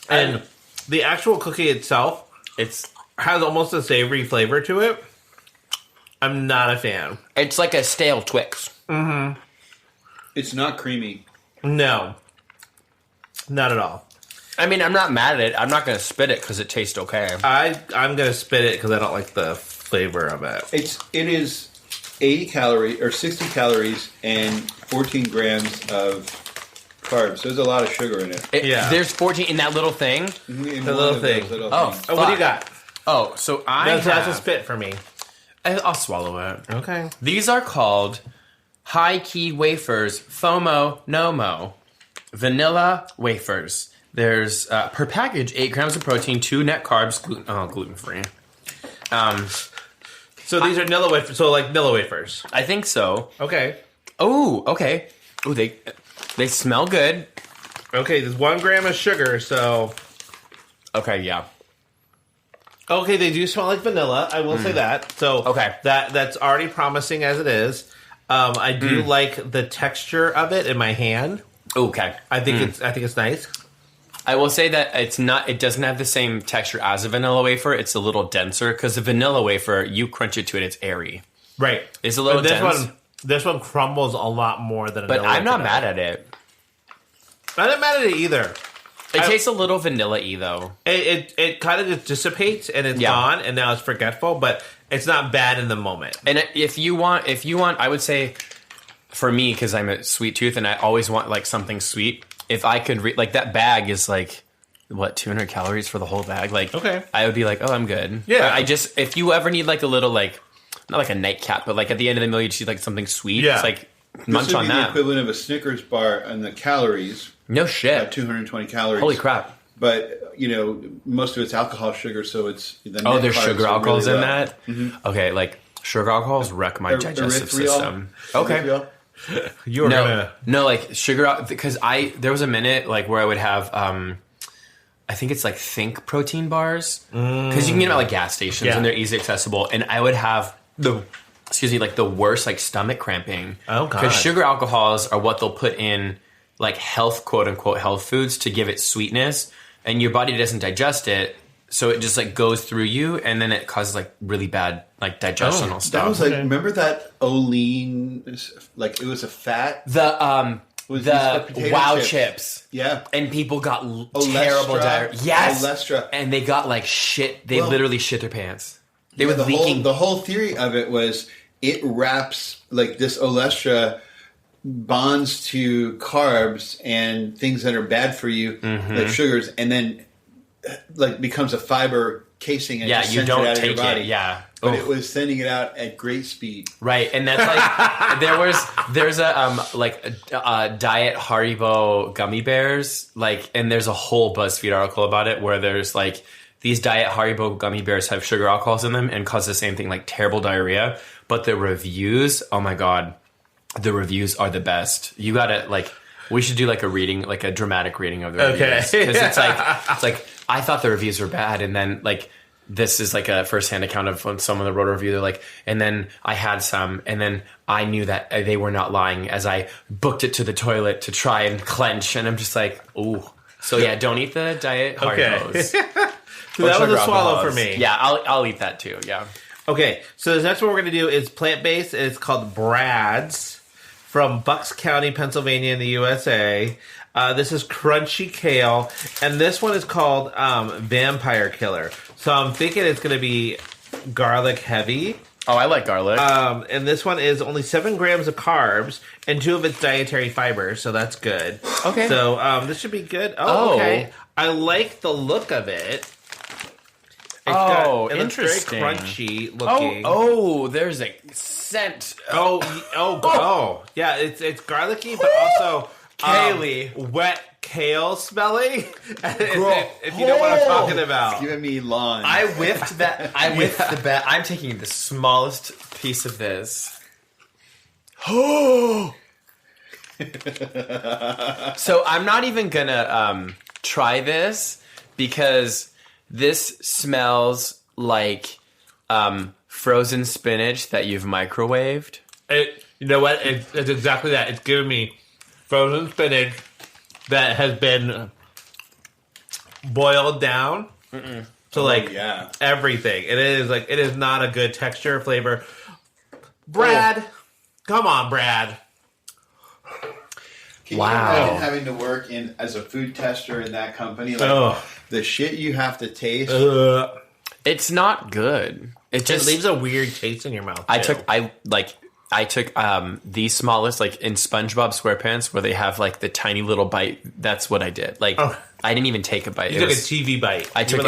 B: and the actual cookie itself
C: It's
B: has almost a savory flavor to it. I'm not a fan.
C: it's like a stale Twix.
D: It's not creamy.
B: No, not at all.
C: I mean, I'm not mad at it. I'm not going to spit it because it tastes okay.
B: I'm gonna spit it because I don't like the flavor of it.
D: It is 80 calories or 60 calories and 14 grams of carbs. So there's a lot of sugar in it.
B: Yeah.
C: There's 14 in that little thing.
D: In
B: The
D: one
B: little
D: of those
B: thing.
D: little
C: Oh.
D: things.
B: Oh, what do you
C: Fuck.
B: got?
C: Oh, so
B: That's a
C: have...
B: spit for me.
C: I'll swallow it.
B: Okay.
C: These are called High Key Wafers FOMO NOMO Vanilla Wafers. There's per package 8 grams of protein, 2 net carbs, gluten free.
B: So these are Nilla wafers. So like Nilla wafers.
C: I think so.
B: Okay.
C: Oh, okay. Oh, they smell good.
B: Okay. There's 1 gram of sugar. So
C: Okay, yeah.
B: okay, they do smell like vanilla. I will say that. So
C: Okay.
B: that's already promising as it is. I do like the texture of it in my hand.
C: Okay.
B: I think it's nice.
C: I will say that it doesn't have the same texture as a vanilla wafer. It's a little denser because the vanilla wafer, you crunch it to it, it's airy.
B: Right.
C: It's a little
B: But
C: dense.
B: this one crumbles a lot more than a
C: But
B: Nilla
C: I'm not
B: wafer
C: mad
B: does.
C: at it.
B: I'm not mad at it either.
C: It tastes a little vanilla-y though.
B: It kind of just dissipates and it's
C: Yeah.
B: gone and now it's forgetful, but it's not bad in the moment.
C: And if you want, I would say, for me, because I'm a sweet tooth and I always want like something sweet. If I could, like that bag is like, what, 200 calories for the whole bag? Like,
B: Okay.
C: I would be like, oh, I'm good.
B: Yeah.
C: If you ever need like a little like, not like a nightcap, but like at the end of the meal, you just need like something sweet.
B: Yeah.
C: It's like,
D: This
C: munch
D: would
C: on
D: be the
C: that.
D: equivalent of a Snickers bar and the calories
C: No
D: at
C: shit.
D: 220 calories.
C: Holy crap.
D: But, most of it's alcohol sugar, so it's... The
C: Oh,
D: net
C: there's
D: carbs
C: sugar
D: are
C: alcohols
D: really
C: in
D: low.
C: that? Okay, like sugar alcohols wreck my digestive
D: Erythritol?
C: system. Okay.
D: Erythritol?
B: You're gonna.
C: No, like sugar, because there was a minute like where I would have, I think it's like Think protein bars, because you can get them at like gas stations
B: Yeah.
C: and they're easy accessible, and I would have the worst like stomach cramping.
B: Oh, God.
C: Because sugar alcohols are what they'll put in like health, quote unquote health foods to give it sweetness, and your body doesn't digest it. so it just like goes through you, and then it causes like really bad like digestional stuff.
D: That was like, remember that Olean, like it was a fat?
C: The
D: potato
C: Wow chips.
D: Yeah.
C: And people got terrible diarrhea. Yes.
D: Olestra.
C: And they got like shit. They literally shit their pants. They were
D: the
C: leaking.
D: The whole theory of it was it wraps, like this Olestra bonds to carbs and things that are bad for you, like sugars, and then like becomes a fiber casing and just
C: you
D: sends
C: don't
D: it out of your
C: take
D: body.
C: it. Yeah.
D: But it was sending it out at great speed.
C: Right, and that's like there's a diet Haribo gummy bears, like, and there's a whole BuzzFeed article about it where there's like these diet Haribo gummy bears have sugar alcohols in them and cause the same thing, like terrible diarrhea. But the reviews, oh my god, the reviews are the best. You gotta like, we should do like a reading, like a dramatic reading of the reviews, because it's like I thought the reviews were bad, and then like. This is like a first-hand account of when someone wrote a review. They're like, and then I had some, and then I knew that they were not lying as I booked it to the toilet to try and clench. And I'm just like, ooh. So yeah, don't eat the diet Haribo's.
B: So that was a swallow for me.
C: Yeah, I'll eat that too. Yeah.
B: Okay, so the next one we're going to do is plant-based. It's called Brad's from Bucks County, Pennsylvania in the USA. This is crunchy kale, and this one is called Vampire Killer. So I'm thinking it's going to be garlic heavy.
C: Oh, I like garlic.
B: And this one is only 7 grams of carbs and 2 of its dietary fibers, so that's good.
C: Okay.
B: So this should be good. Oh, okay. I like the look of it. It
C: interesting.
B: Looks very crunchy looking.
C: Oh, there's a scent.
B: Yeah, it's garlicky, but also
C: Kaylee.
B: Wet kale smelling. If you know what I'm talking about.
D: It's giving me lawn.
C: I whiffed that. I whiffed the bat. I'm taking the smallest piece of this. So I'm not even gonna try this because this smells like frozen spinach that you've microwaved.
B: You know what? It's exactly that. It's giving me frozen spinach that has been boiled down to everything. It is not a good texture or flavor. Brad, come on, Brad.
D: Can you imagine having to work as a food tester in that company? Like, the shit you have to taste.
C: It's not good. It just
B: leaves a weird taste in your mouth.
C: I took the smallest, like in SpongeBob SquarePants, where they have like the tiny little bite. That's what I did. Like I didn't even take a bite.
B: You took a TV bite.
C: I took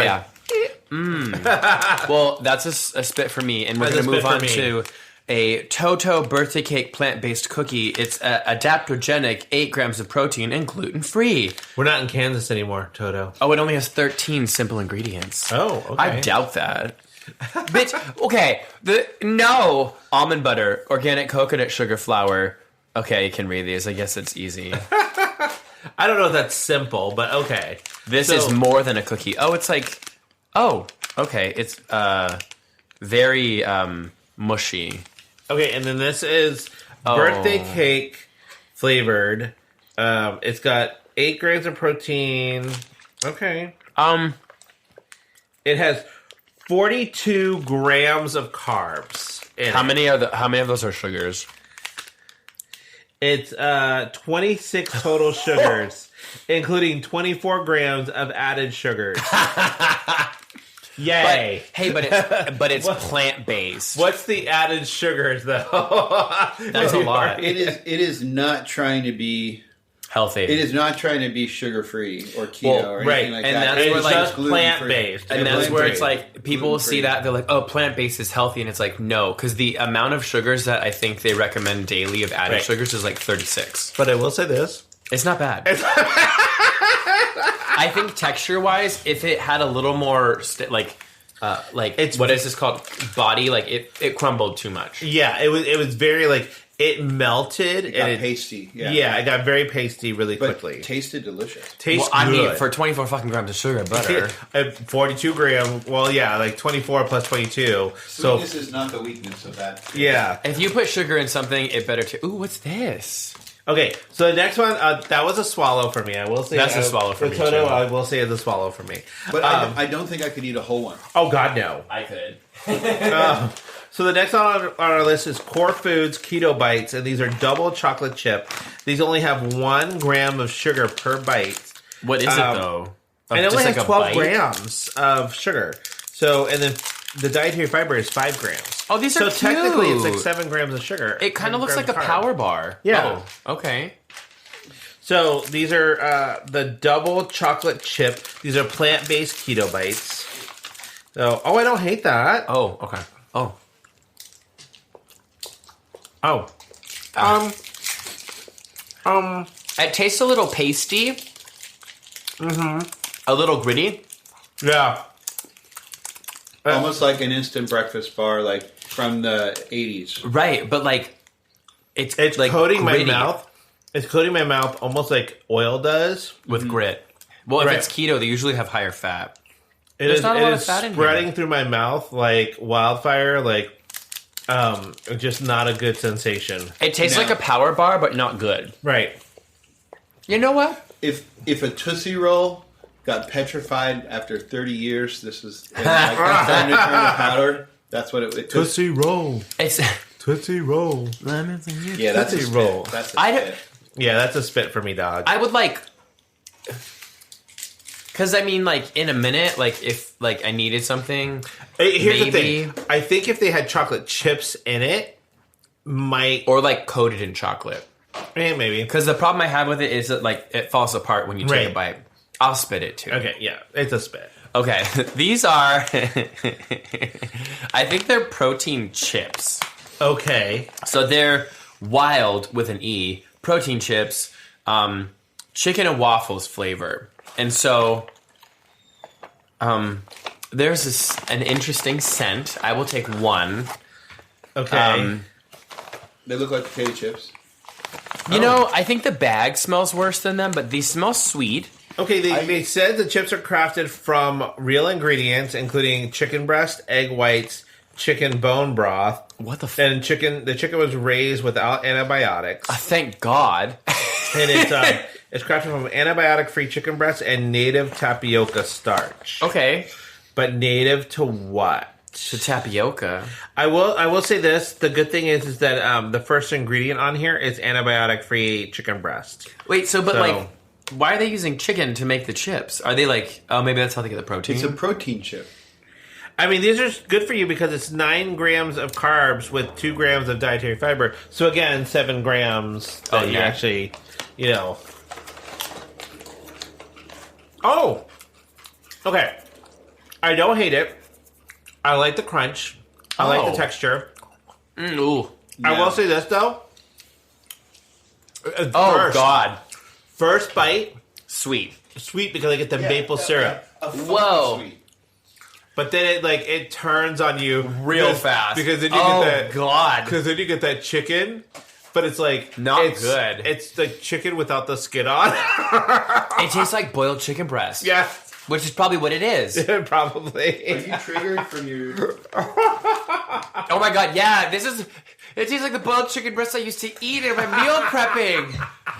C: Well, that's a spit for me, and we're going to move on to a Toto birthday cake plant-based cookie. It's adaptogenic, 8 grams of protein, and gluten-free.
B: We're not in Kansas anymore, Toto.
C: Oh, it only has 13 simple ingredients.
B: Oh, okay.
C: I doubt that. Bitch, okay. Almond butter, organic coconut sugar flour. Okay, you can read these. I guess it's easy.
B: I don't know if that's simple, but okay.
C: This is more than a cookie. Oh, it's like... Oh, okay. It's very mushy.
B: Okay, and then this is birthday cake flavored. It's got 8 grams of protein. Okay. It has 42 grams of carbs in
C: How many of those are sugars?
B: It's 26 total sugars, including 24 grams of added sugars. Yay!
C: But it's plant based.
B: What's the added sugars though?
C: That's a lot.
D: It is not trying to be
C: healthy.
D: It is not trying to be sugar free or keto or anything like
C: and
D: that.
C: That's where,
B: it's just plant based,
C: and that's where it's like people see that they're like, "Oh, plant based is healthy," and it's like, no, because the amount of sugars that I think they recommend daily of added sugars is like 36.
B: But I will say this:
C: it's not bad. I think texture wise, if it had a little more it's what is this called? Body, like it crumbled too much.
B: Yeah, it was very like it melted.
D: It got pasty.
B: Yeah, it got very pasty really quickly.
D: Tasted delicious.
B: Tastes good.
C: I mean, for 24 fucking grams of sugar, butter.
B: 42 grams. Well, yeah, like 24 plus 22.
D: Sweetness is not the weakness of that.
B: Yeah.
C: If you put sugar in something, it better. Ooh, what's this?
B: Okay, so the next one, that was a swallow for me. I will say
C: That's a swallow for me,
B: Toto,
C: too.
B: I will say is a swallow for me.
D: But I don't think I could eat a whole one.
B: Oh God, no.
C: I could.
B: So the next on our list is Core Foods Keto Bites, and these are double chocolate chip. These only have 1 gram of sugar per bite.
C: What is it though?
B: And it only
C: Just
B: has
C: a
B: 12
C: bite?
B: grams of sugar. So, and then the dietary fiber is 5 grams.
C: Oh, these are
B: So technically it's like
C: cute.
B: 7 grams of sugar.
C: It kind of
B: 7
C: looks like
B: grams
C: a
B: of carb.
C: power bar.
B: Yeah.
C: Oh, okay.
B: So these are the double chocolate chip. These are plant-based keto bites. So, I don't hate that.
C: Oh, okay. Oh.
B: Oh.
C: It tastes a little pasty. Mm-hmm. A little gritty.
B: Yeah.
D: Almost like an instant breakfast bar, like from the 80s.
C: Right, but like it's like
B: coating
C: gritty
B: my mouth. It's coating my mouth almost like oil does.
C: with grit. Well, if
B: Right.
C: it's keto, they usually have higher fat.
B: It is
C: not a lot of
B: is
C: fat in
B: spreading
C: here.
B: through my mouth like wildfire, like just not a good sensation.
C: It tastes
D: No.
C: like a power bar, but not good.
B: Right.
C: You know what?
D: If a Tootsie Roll got petrified after 30 years, this is like, starting to turn to powder. That's what it took.
B: Tootsie Roll.
C: It's
B: Tootsie Roll.
D: Yeah, that's a
B: Tootsie
D: spit.
B: Roll.
D: That's a
C: I don't-
D: spit.
B: Yeah, that's a spit for me, dog.
C: I would like, because I mean, like in a minute, like if like I needed something,
B: Here's
C: maybe-
B: the thing. I think if they had chocolate chips in it, might
C: or like coated in chocolate.
B: maybe.
C: Because the problem I have with it is that like it falls apart when you take a
B: Right.
C: bite. I'll spit it too.
B: Okay, yeah, it's a spit.
C: Okay, these are. I think they're protein chips.
B: Okay.
C: So they're wild with an E. Protein chips, chicken and waffles flavor, and so there's an interesting scent. I will take one.
B: Okay.
D: They look like potato chips.
C: You know, I think the bag smells worse than them, but these smell sweet.
B: Okay, they said the chips are crafted from real ingredients, including chicken breast, egg whites, chicken bone broth,
C: What the?
B: and chicken. The chicken was raised without antibiotics,
C: Thank God.
B: and it's crafted from antibiotic-free chicken breast and native tapioca starch.
C: Okay,
B: But native to what?
C: to tapioca.
B: I will say this. The good thing is that the first ingredient on here is antibiotic-free chicken breast.
C: Wait, but
B: So-
C: like, why are they using chicken to make the chips? Are they like? Oh, maybe that's how they get the protein.
D: It's a protein chip.
B: I mean, these are good for you because it's 9 grams of carbs with 2 grams of dietary fiber. So again, 7 grams that you
C: yeah.
B: actually, you know. Oh! Okay. I don't hate it. I like the crunch. I like the
C: Oh.
B: texture.
C: Ooh.
B: I
D: Yeah.
B: will say this, though.
C: Oh God,
B: First bite,
C: sweet.
B: sweet because I get the maple syrup.
C: Whoa.
D: Sweet.
B: But then it turns on you
C: Real
B: because-
C: fast.
B: because then you
C: Oh,
B: get that
C: God.
B: because then you get that chicken, but it's like
C: Not
B: it's,
C: good.
B: It's the chicken without the skin on.
C: It tastes like boiled chicken breast.
B: Yeah,
C: Which is probably what it is.
D: Are
B: probably.
D: you triggered from your...
C: Oh my God, yeah, it tastes like the boiled chicken breast I used to eat in my meal prepping.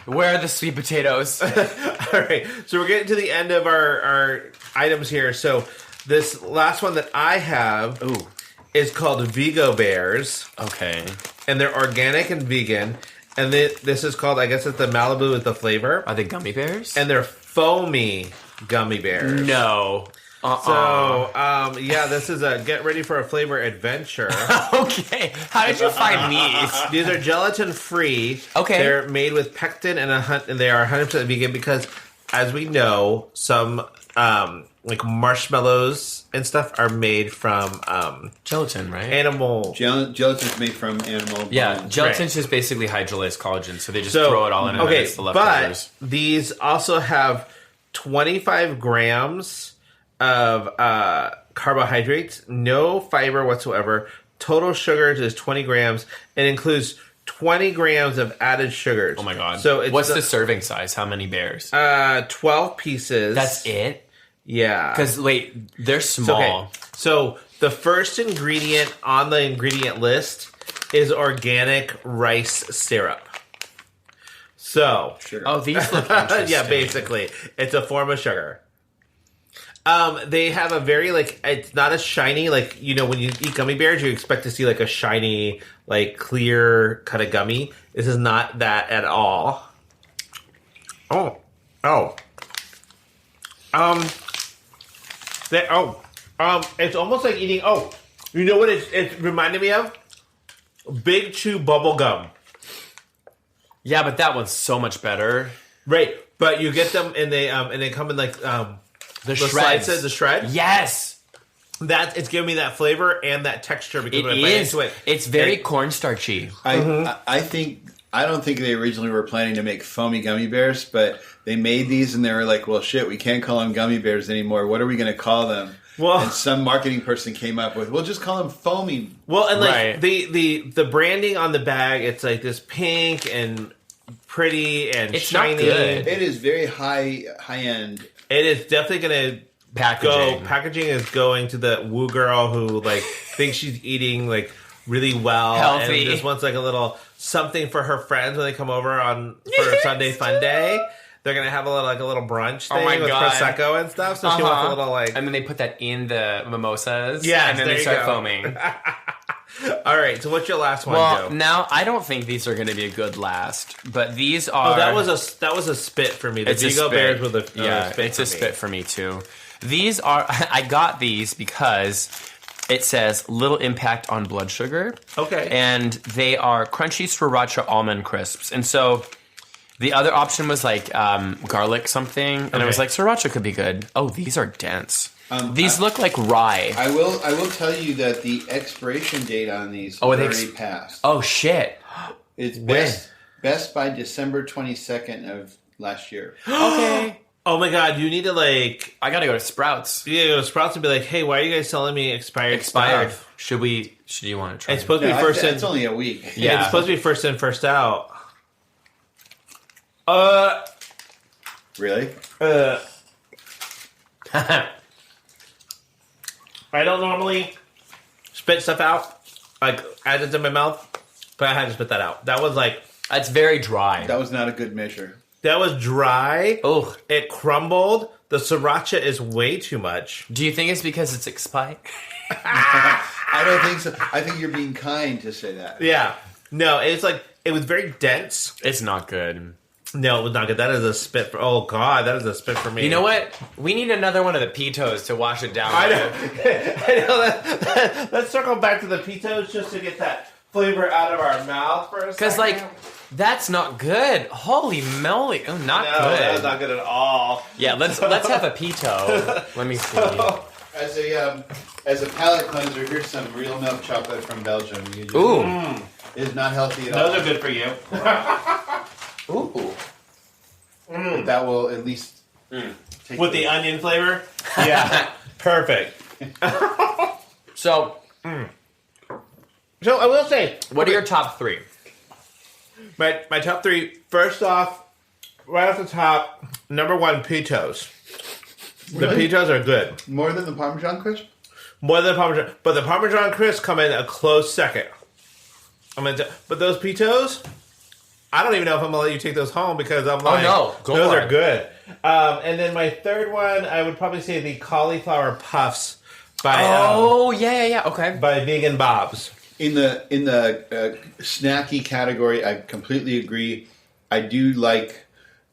C: Where are the sweet potatoes?
B: All right, so we're getting to the end of our items here. So this last one that I have
C: Ooh.
B: is called Vigo Bears,
C: Okay.
B: and they're organic and vegan. And this is called, I guess it's the Malibu with the flavor,
C: Are they gummy bears?
B: and they're foamy gummy bears.
C: no.
B: So, yeah, this is a get ready for a flavor adventure.
C: Okay. How did you find these?
B: These are gelatin free.
C: Okay.
B: They're made with pectin and they are 100% vegan because, as we know, some like marshmallows and stuff are made from
C: Gelatin, right?
B: animal.
D: Gelatin's made from animal
C: Yeah,
D: bones.
C: gelatin's just basically hydrolyzed collagen, so they just
B: So,
C: throw it all in and then
B: okay,
C: it's the leftovers.
B: but these also have 25 grams of carbohydrates, no fiber whatsoever. Total sugars is 20 grams. It includes 20 grams of added sugars.
C: Oh my God.
B: So it's
C: What's the serving size? How many bears?
B: 12 pieces.
C: That's it?
B: Yeah.
C: Because, wait, they're small.
B: Okay. So the first ingredient on the ingredient list is organic rice syrup. So,
D: Sugar.
C: Oh, these look interesting.
B: yeah, basically, it's a form of sugar. They have a very it's not as shiny. Like, you know, when you eat gummy bears, you expect to see like a shiny, like clear kind of gummy. This is not that at all. Oh. It's almost like eating. Oh, you know what? It reminded me of Big Chew bubble gum.
C: Yeah, but that one's so much better.
B: Right, but you get them and they come in like
C: The
B: shreds.
C: shreds.
B: The shred.
C: Yes.
B: That it's giving me that flavor and that texture because
C: It
B: when I bite
C: is.
B: into it,
C: It's very cornstarchy.
D: I don't think they originally were planning to make foamy gummy bears, but they made these and they were like, well, shit, we can't call them gummy bears anymore. What are we going to call them?
B: Well,
D: and some marketing person came up with, we'll just call them foamy.
B: Well, and like
C: Right.
B: the branding on the bag, it's like this pink and pretty and
C: It's not
B: shiny.
C: good.
D: It is very high end.
B: It is definitely going to
C: Packaging.
B: Packaging is going to the woo girl who like thinks she's eating like really well
C: Healthy.
B: and just wants like a little something for her friends when they come over for a Sunday fun day. They're gonna have a little brunch thing
C: my
B: with
C: God.
B: prosecco and stuff. So she wants a little like.
C: And then they put that in the mimosas.
B: Yes,
C: and then
B: there
C: they
B: you
C: start
B: go.
C: foaming.
B: All right, so what's your last one,
C: Well,
B: Joe?
C: now I don't think these are going to be a good last, but these are.
B: Oh, that was a spit for me. The
C: It's a
B: Vigo
C: spit.
B: Bears with a
C: yeah,
B: spit
C: it's
B: for
C: a
B: me.
C: spit for me too. These are. I got these because it says little impact on blood sugar.
B: Okay.
C: And they are crunchy sriracha almond crisps, and so. The other option was like garlic something, and I was like, sriracha could be good. Oh, these are dense. These look like rye.
D: I will tell you that the expiration date on these
C: Oh,
D: is
C: it
D: already passed.
C: Oh shit!
D: It's
B: When?
D: best by December 22nd of last year.
C: Okay,
B: Oh my God, you need to like.
C: I gotta go to Sprouts.
B: Yeah, go to Sprouts and be like, hey, why are you guys selling me expired stuff?
C: Should you want to try?
B: It's supposed to
D: No,
B: be first in.
D: it's only a week.
C: Yeah.
B: It's supposed to be first in, first out.
D: Really?
B: I don't normally spit stuff out, like as it's in my mouth, but I had to spit that out. That was like,
C: It's very dry.
D: That was not a good measure.
B: that was dry.
C: Oh,
B: It crumbled. The sriracha is way too much.
C: do you think it's because it's expired?
D: I don't think so. I think you're being kind to say that.
B: Yeah. No, it's like, it was very dense.
C: It's not good.
B: No, it was not good. That is a spit for, oh God, that is a spit for me.
C: You know what? We need another one of the pitos to wash it down.
B: I know. I know that. Let's circle back to the pitos just to get that flavor out of our mouth for a second.
C: Because like that's not good. Holy moly! Oh, not
B: no,
C: good.
B: that was not good at all.
C: Yeah, let's have a pito. Let me see.
D: As a palate cleanser, here's some real milk chocolate from Belgium. You just,
C: Ooh,
D: it is not healthy at all.
B: Those are good for you.
D: Ooh. But that will at least take
B: With the onion flavor? Yeah. Perfect.
C: so
B: So I will say,
C: what are your top three?
B: my top three, first off, right off the top, number one, pitos.
D: Really?
B: The pitos are good.
D: more than the Parmesan crisp?
B: More than the Parmesan. But the Parmesan crisps come in a close second. But those pitos, I don't even know if I'm going to let you take those home because I'm like,
C: no. Go
B: those
C: for
B: are
C: it.
B: good. And then my third one, I would probably say the cauliflower puffs by
C: Okay.
B: by Vegan Bob's.
D: In the snacky category, I completely agree. I do like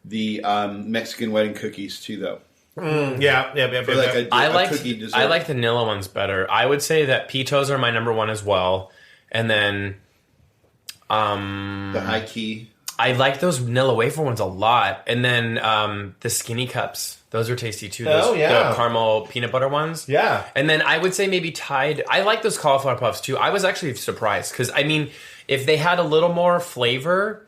D: the Mexican wedding cookies too, though.
B: Yeah.
D: For like a cookie dessert.
C: I like the Nilla ones better. I would say that pitos are my number one as well, and then
D: the high key.
C: I like those Nilla wafer ones a lot, and then the skinny cups. Those are tasty too. Those,
B: Oh, yeah.
C: the caramel peanut butter ones.
B: Yeah.
C: And then I would say maybe Tide. I like those cauliflower puffs too. I was actually surprised because I mean, if they had a little more flavor,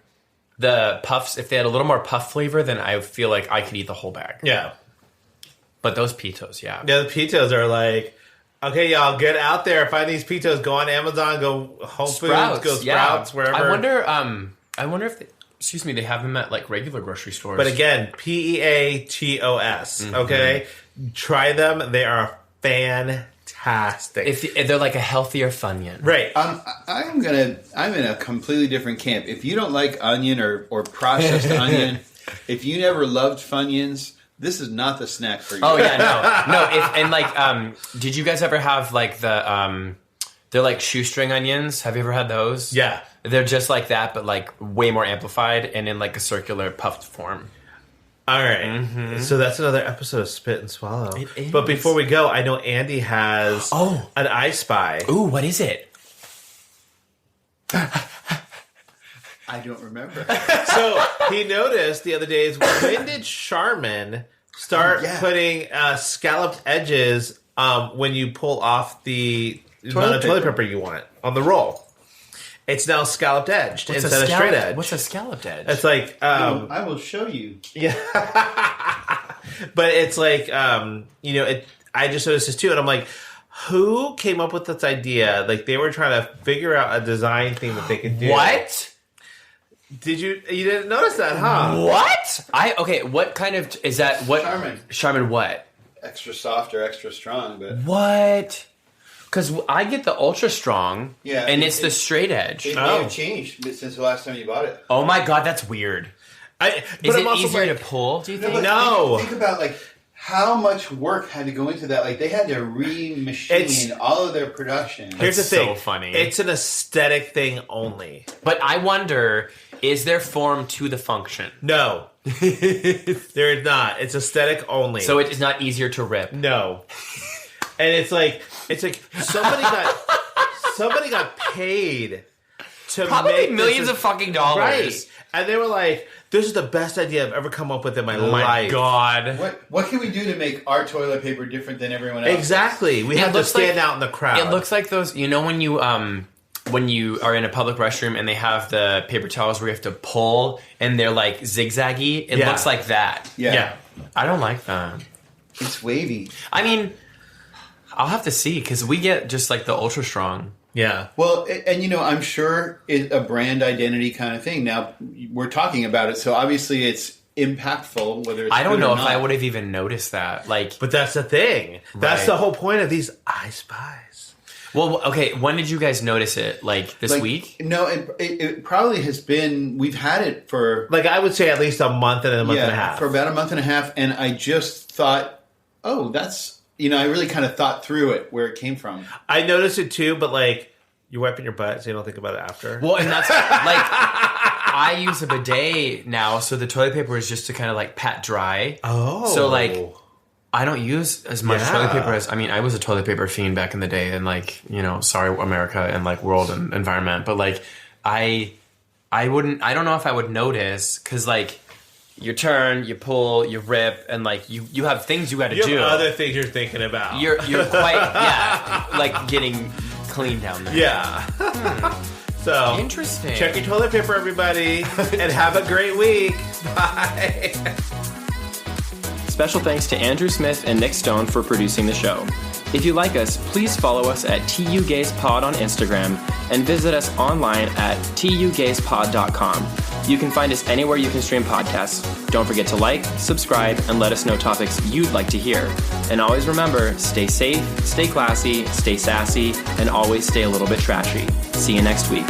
C: the puffs. If they had a little more puff flavor, then I feel like I could eat the whole bag.
B: Yeah.
C: But those pitos, yeah.
B: Yeah, the pitos are like, okay, y'all, get out there. Find these pitos. Go on Amazon. Go Whole Foods. Go Sprouts. Wherever.
C: I wonder if they have them at like regular grocery stores.
B: But again, PEATOS. Okay, try them. They are fantastic. fantastic.
C: If they're like a healthier Funyun.
B: Right.
D: I'm in a completely different camp. If you don't like onion or processed onion, if you never loved Funyuns, this is not the snack for you.
C: Oh yeah, no. Did you guys ever have like they're like shoestring onions? Have you ever had those?
B: Yeah.
C: They're just like that, but like way more amplified and in like a circular puffed form.
B: All right. So that's another episode of Spit and Swallow.
C: It is.
B: But before we go, I know Andy has an I Spy.
C: Ooh, what is it?
D: I don't remember.
B: So he noticed the other days, when did Charmin start putting scalloped edges when you pull off the amount of toilet paper you want on the roll? It's now scalloped edged instead of straight edge.
C: What's a scalloped edge?
B: It's like
D: I will show you.
B: Yeah, but it's like I just noticed this too, and I'm like, who came up with this idea? Like they were trying to figure out a design thing that they could do.
C: What?
B: Did you didn't notice that, huh?
C: What? What kind of is that? What Charmin? What?
D: Extra soft or extra strong, but
C: what? Because I get the ultra strong, and it's the straight edge.
D: It may have changed since the last time you bought it.
C: Oh my god, that's weird. Is it easier to pull? Do you think?
B: No.
D: Think about like how much work had to go into that. Like they had to re-machine all of their production.
B: Here's the thing.
C: So funny.
B: It's an aesthetic thing only.
C: But I wonder, is there form to the function?
B: No. There is not. It's aesthetic only.
C: So it is not easier to rip.
B: No. And it's like somebody got paid to
C: Probably
B: make
C: millions of fucking dollars.
B: Right. And they were like, this is the best idea I've ever come up with in my life.
C: Oh my god.
D: What can we do to make our toilet paper different than everyone else?
B: Exactly. We have to stand out in the crowd.
C: It looks like those, when you are in a public restroom and they have the paper towels where you have to pull and they're like zigzaggy, it looks like that.
D: Yeah.
C: I don't like that.
D: It's wavy.
C: I mean, I'll have to see because we get just like the ultra strong.
B: Yeah.
D: Well, and I'm sure it's a brand identity kind of thing. Now we're talking about it, so obviously it's impactful. Whether it's
C: I don't
D: good
C: know
D: or
C: if
D: not.
C: I would have even noticed that.
B: But that's the thing. That's
C: Right.
B: the whole point of these I Spies.
C: Well, okay. When did you guys notice it? Like this week?
D: No, it probably has been. We've had it for
B: I would say at least a month and a month and a half.
D: for about a month and a half, and I just thought, oh, that's. I really kind of thought through it, where it came from.
B: I noticed it too, but you're wiping your butt, so you don't think about it after.
C: Well, and that's I use a bidet now, so the toilet paper is just to kind of pat dry.
B: Oh. So
C: I don't use as much toilet paper as, I was a toilet paper fiend back in the day and sorry America and world and environment, but I don't know if I would notice because you turn, you pull, you rip, and you have things you got to do.
B: You have other things you're thinking about.
C: You're quite getting clean down there.
B: Yeah. So
C: interesting.
B: Check your toilet paper, everybody, and have a great week. Bye.
E: Special thanks to Andrew Smith and Nick Stone for producing the show. If you like us, please follow us at tugayspod on Instagram and visit us online at tugayspod.com. You can find us anywhere you can stream podcasts. Don't forget to subscribe, and let us know topics you'd like to hear. And always remember, stay safe, stay classy, stay sassy, and always stay a little bit trashy. See you next week.